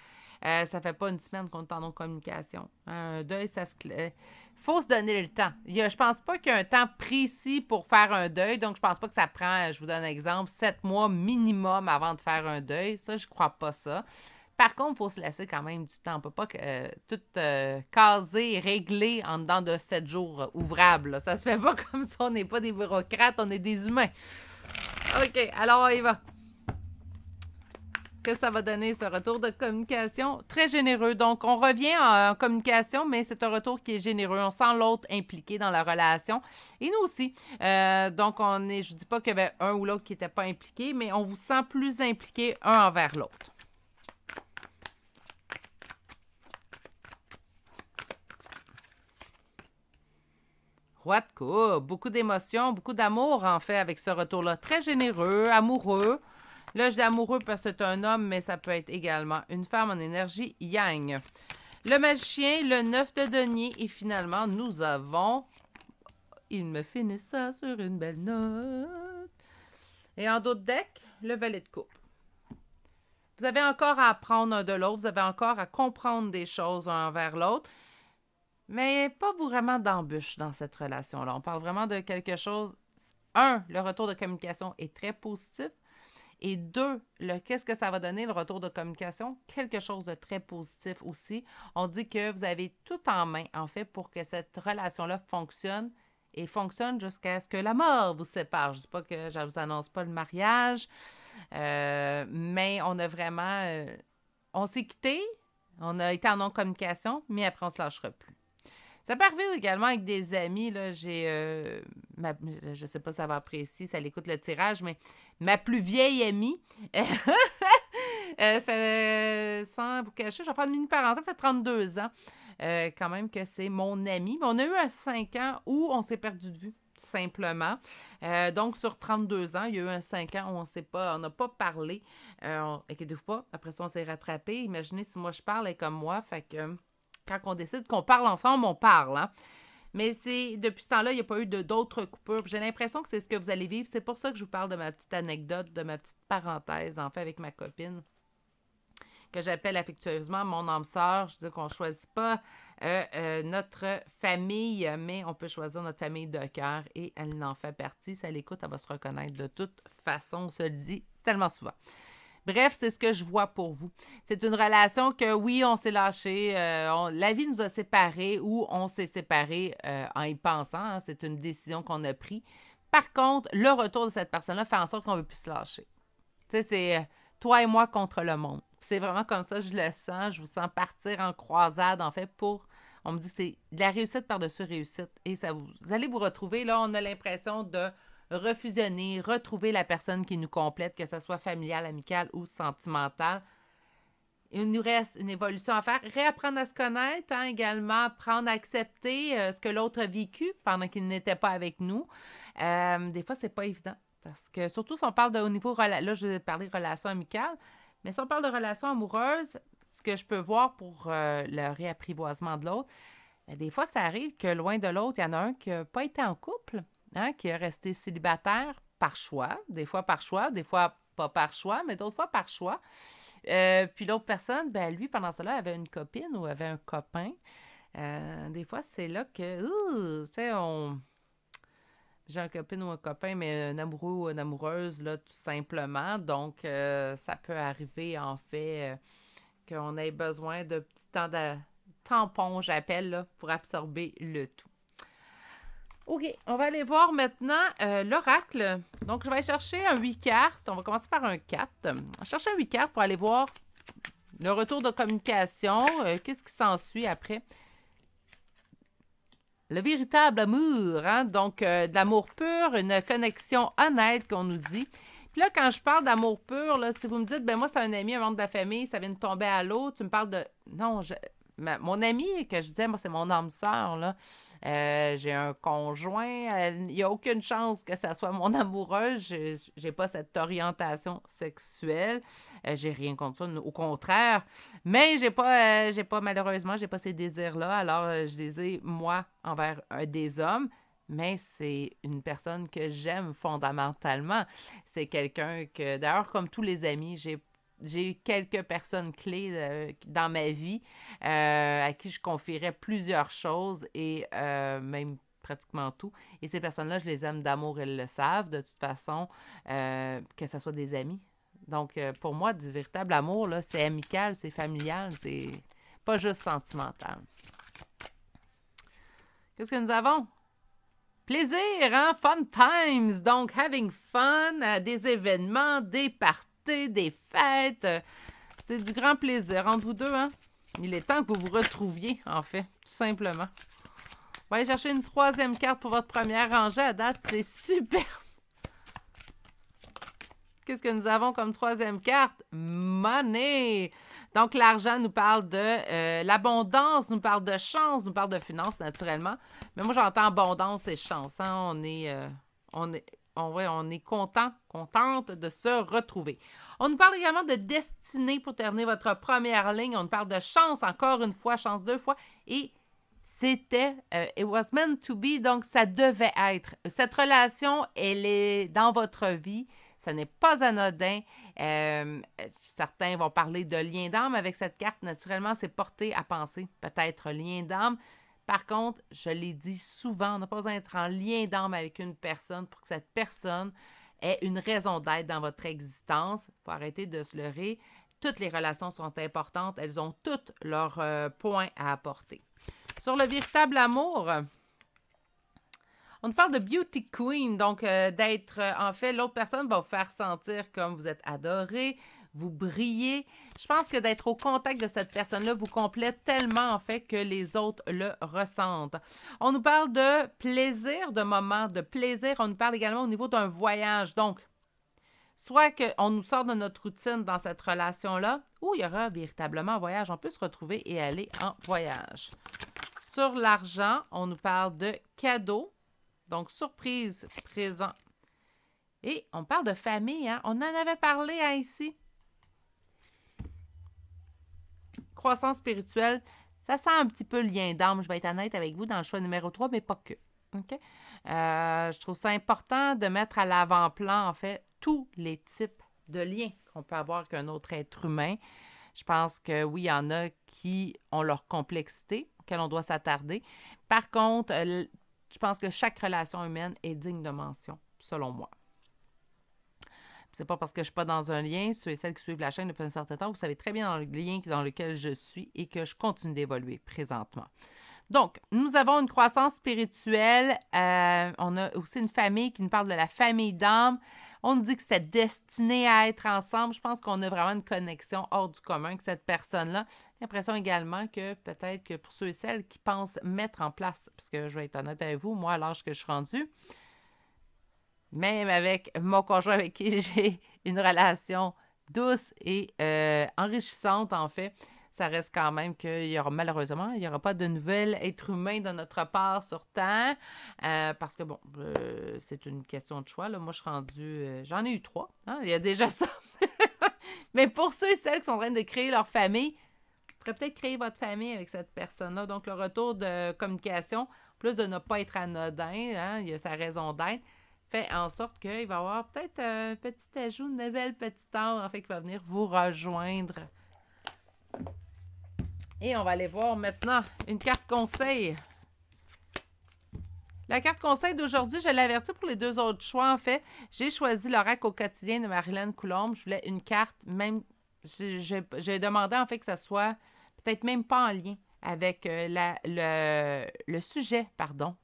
Speaker 1: ça fait pas une semaine qu'on est en non-communication. Un deuil, ça se... faut se donner le temps. Je pense pas qu'il y a un temps précis pour faire un deuil, donc je pense pas que ça prend, je vous donne un exemple, 7 mois minimum avant de faire un deuil. Ça, je crois pas ça. Par contre, il faut se laisser quand même du temps. On peut pas tout caser, régler en dedans de 7 jours ouvrables. Là. Ça se fait pas comme ça. On n'est pas des bureaucrates, on est des humains. OK, alors on y va. Que ça va donner ce retour de communication très généreux. Donc, on revient en communication, mais c'est un retour qui est généreux. On sent l'autre impliqué dans la relation. Et nous aussi. Donc, je ne dis pas qu'il y avait un ou l'autre qui n'était pas impliqué, mais on vous sent plus impliqué un envers l'autre. Roi de coupe, beaucoup d'émotions, beaucoup d'amour en fait avec ce retour-là. Très généreux, amoureux. Là, je dis amoureux parce que c'est un homme, mais ça peut être également une femme en énergie yang. Le magicien, le 9 de denier, et finalement, nous avons... Il me finit ça sur une belle note. Et en d'autres decks, le valet de coupe. Vous avez encore à apprendre un de l'autre, vous avez encore à comprendre des choses un envers l'autre, mais pas vraiment d'embûche dans cette relation-là. On parle vraiment de quelque chose... le retour de communication est très positif. Et 2, qu'est-ce que ça va donner, le retour de communication? Quelque chose de très positif aussi. On dit que vous avez tout en main, en fait, pour que cette relation-là fonctionne et fonctionne jusqu'à ce que la mort vous sépare. Je ne dis pas que je ne vous annonce pas le mariage, mais on a vraiment... on s'est quitté, on a été en non-communication, mais après, on ne se lâchera plus. Ça peut arriver également avec des amis. Là, je ne sais pas si ça va apprécier, ça l'écoute le tirage, mais ma plus vieille amie, elle fait, sans vous cacher, je vais faire une mini-parenthèse, elle fait 32 ans. Quand même que c'est mon amie. Mais on a eu un 5 ans où on s'est perdu de vue, tout simplement. Donc, sur 32 ans, il y a eu un 5 ans où on n'a pas parlé. Inquiétez-vous pas, après ça, on s'est rattrapé. Imaginez si moi je parle, elle est comme moi, fait que... Quand on décide qu'on parle ensemble, on parle. Hein? Mais depuis ce temps-là, il n'y a pas eu d'autres coupures. J'ai l'impression que c'est ce que vous allez vivre. C'est pour ça que je vous parle de ma petite anecdote, de ma petite parenthèse, en fait, avec ma copine, que j'appelle affectueusement mon âme sœur. Je dis qu'on ne choisit pas notre famille, mais on peut choisir notre famille de cœur et elle en fait partie. Si elle écoute, elle va se reconnaître de toute façon. On se le dit tellement souvent. Bref, c'est ce que je vois pour vous. C'est une relation que, oui, on s'est lâché, la vie nous a séparés ou on s'est séparés en y pensant. Hein, c'est une décision qu'on a prise. Par contre, le retour de cette personne-là fait en sorte qu'on ne veut plus se lâcher. Tu sais, c'est toi et moi contre le monde. C'est vraiment comme ça, je le sens. Je vous sens partir en croisade, en fait, pour... On me dit que c'est de la réussite par-dessus réussite. Et ça vous allez vous retrouver, là, on a l'impression de refusionner, retrouver la personne qui nous complète, que ce soit familiale, amicale ou sentimentale. Il nous reste une évolution à faire. Réapprendre à se connaître, hein, également, apprendre à accepter ce que l'autre a vécu pendant qu'il n'était pas avec nous. Des fois, c'est pas évident. Parce que, surtout si on parle de au niveau... Là, je vais parler de relations amicales, mais si on parle de relations amoureuses, ce que je peux voir pour le réapprivoisement de l'autre, des fois, ça arrive que loin de l'autre, il y en a un qui n'a pas été en couple, hein, qui est resté célibataire par choix, des fois pas par choix, mais d'autres fois par choix. Puis l'autre personne, ben lui, pendant cela, avait une copine ou avait un copain. Des fois, c'est là que, tu sais, j'ai un copine ou un copain, mais un amoureux ou une amoureuse, là, tout simplement. Donc, ça peut arriver, en fait, qu'on ait besoin de petits temps de tampon, j'appelle, là, pour absorber le tout. OK, on va aller voir maintenant l'oracle. Donc, je vais aller chercher un 8 cartes. On va commencer par un 4. Je vais chercher un 8 cartes pour aller voir le retour de communication. Qu'est-ce qui s'ensuit après? Le véritable amour, hein? Donc, de l'amour pur, une connexion honnête qu'on nous dit. Puis là, quand je parle d'amour pur, là, si vous me dites, ben moi, c'est un ami, un membre de la famille, ça vient de tomber à l'eau, tu me parles de... Non, mon ami, que je disais, moi, c'est mon âme sœur, là. J'ai un conjoint, il n'y a aucune chance que ça soit mon amoureuse. J'ai pas cette orientation sexuelle. J'ai rien contre ça, au contraire. Mais malheureusement, j'ai pas ces désirs-là. Alors, je les ai, moi, envers des hommes. Mais c'est une personne que j'aime fondamentalement. C'est quelqu'un que, d'ailleurs, comme tous les amis, j'ai quelques personnes clés dans ma vie à qui je confierais plusieurs choses et même pratiquement tout. Et ces personnes-là, je les aime d'amour, elles le savent, de toute façon, que ce soit des amis. Donc, pour moi, du véritable amour, là, c'est amical, c'est familial, c'est pas juste sentimental. Qu'est-ce que nous avons? Plaisir, hein? Fun times! Donc, having fun, des événements, des parties, des fêtes. C'est du grand plaisir entre vous deux, hein? Il est temps que vous vous retrouviez, en fait, tout simplement. On va aller chercher une troisième carte pour votre première rangée. À date, c'est super! Qu'est-ce que nous avons comme troisième carte? Money! Donc, l'argent nous parle de l'abondance, nous parle de chance, nous parle de finances, naturellement. Mais moi, j'entends abondance et chance. Hein? On est content, contente de se retrouver. On nous parle également de destinée pour terminer votre première ligne. On nous parle de chance, encore une fois, chance deux fois. Et c'était, it was meant to be, donc ça devait être. Cette relation, elle est dans votre vie. Ce n'est pas anodin. Certains vont parler de lien d'âme avec cette carte. Naturellement, c'est porté à penser peut-être lien d'âme. Par contre, je l'ai dit souvent, on n'a pas besoin d'être en lien d'âme avec une personne pour que cette personne ait une raison d'être dans votre existence. Il faut arrêter de se leurrer. Toutes les relations sont importantes. Elles ont toutes leurs points à apporter. Sur le véritable amour... On parle de beauty queen, donc d'être, en fait, l'autre personne va vous faire sentir comme vous êtes adoré, vous brillez. Je pense que d'être au contact de cette personne-là vous complète tellement, en fait, que les autres le ressentent. On nous parle de plaisir, de moments de plaisir. On nous parle également au niveau d'un voyage. Donc, soit qu'on nous sort de notre routine dans cette relation-là, ou il y aura véritablement un voyage. On peut se retrouver et aller en voyage. Sur l'argent, on nous parle de cadeaux. Donc, surprise, présent. Et on parle de famille, hein? On en avait parlé hein, ici. Croissance spirituelle, ça sent un petit peu le lien d'âme. Je vais être honnête avec vous dans le choix numéro 3, mais pas que. OK? Je trouve ça important de mettre à l'avant-plan, en fait, tous les types de liens qu'on peut avoir avec un autre être humain. Je pense que oui, il y en a qui ont leur complexité, auxquelles on doit s'attarder. Par contre, je pense que chaque relation humaine est digne de mention, selon moi. c'est pas parce que je suis pas dans un lien, ceux et celles qui suivent la chaîne depuis un certain temps, vous savez très bien dans le lien dans lequel je suis et que je continue d'évoluer présentement. Donc, nous avons une croissance spirituelle. On a aussi une famille qui nous parle de la famille d'âme. On nous dit que c'est destiné à être ensemble. Je pense qu'on a vraiment une connexion hors du commun avec cette personne-là. J'ai l'impression également que peut-être que pour ceux et celles qui pensent mettre en place, parce que je vais être honnête avec vous, moi, à l'âge que je suis rendue, même avec mon conjoint avec qui j'ai une relation douce et enrichissante, en fait, ça reste quand même qu'il y aura malheureusement, il n'y aura pas de nouvel être humain de notre part sur Terre. Parce que, bon, c'est une question de choix. Là. Moi, je suis rendue... j'en ai eu 3. Hein? Il y a déjà ça. Mais pour ceux et celles qui sont en train de créer leur famille, vous pourrez peut-être créer votre famille avec cette personne-là. Donc, le retour de communication, plus de ne pas être anodin, hein, il y a sa raison d'être, fait en sorte qu'il va y avoir peut-être un petit ajout, une nouvelle petite âme, en fait, qui va venir vous rejoindre. Et on va aller voir maintenant une carte conseil. La carte conseil d'aujourd'hui, je l'ai avertie pour les 2 autres choix, en fait. J'ai choisi l'oracle au quotidien de Marilyn Coulombe. Je voulais une carte, même... J'ai demandé, en fait, que ça soit peut-être même pas en lien avec le sujet,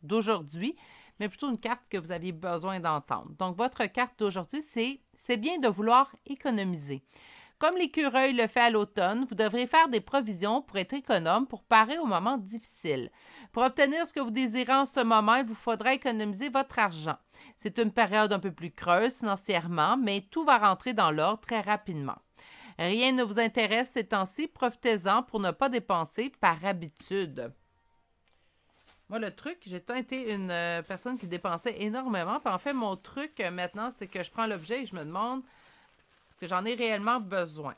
Speaker 1: d'aujourd'hui, mais plutôt une carte que vous aviez besoin d'entendre. Donc, votre carte d'aujourd'hui, c'est bien de vouloir économiser. Comme l'écureuil le fait à l'automne, vous devrez faire des provisions pour être économe pour parer aux moments difficiles. Pour obtenir ce que vous désirez en ce moment, il vous faudra économiser votre argent. C'est une période un peu plus creuse financièrement, mais tout va rentrer dans l'ordre très rapidement. Rien ne vous intéresse ces temps-ci, profitez-en pour ne pas dépenser par habitude. Moi, le truc, j'ai tant été une personne qui dépensait énormément. Puis en fait, mon truc maintenant, c'est que je prends l'objet et je me demande que j'en ai réellement besoin.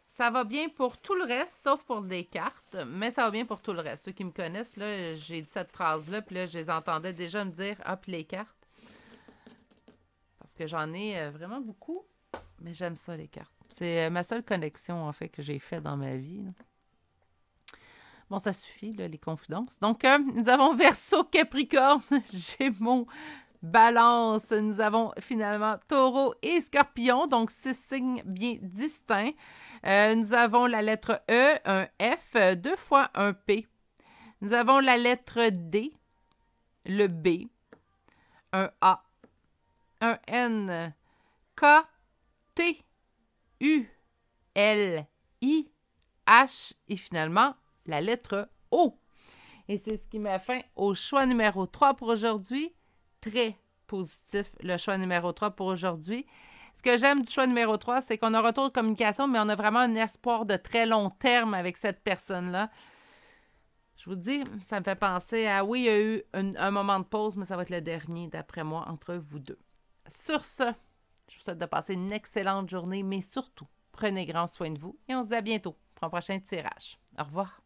Speaker 1: Ça va bien pour tout le reste, sauf pour les cartes, mais ça va bien pour tout le reste. Ceux qui me connaissent, là, j'ai dit cette phrase-là, puis là, je les entendais déjà me dire « Ah, puis les cartes. » Parce que j'en ai vraiment beaucoup, mais j'aime ça, les cartes. C'est ma seule connexion, en fait, que j'ai faite dans ma vie. Là. Bon, ça suffit, là, les confidences. Donc, nous avons Verseau, Capricorne, Gémeaux, Balance, nous avons finalement Taureau et Scorpion, donc 6 signes bien distincts. Nous avons la lettre E, un F, 2 fois un P. Nous avons la lettre D, le B, un A, un N, K, T, U, L, I, H et finalement la lettre O. Et c'est ce qui met fin au choix numéro 3 pour aujourd'hui. Très positif, le choix numéro 3 pour aujourd'hui. Ce que j'aime du choix numéro 3, c'est qu'on a un retour de communication, mais on a vraiment un espoir de très long terme avec cette personne-là. Je vous dis, ça me fait penser à, oui, il y a eu un moment de pause, mais ça va être le dernier, d'après moi, entre vous deux. Sur ce, je vous souhaite de passer une excellente journée, mais surtout, prenez grand soin de vous et on se dit à bientôt pour un prochain tirage. Au revoir.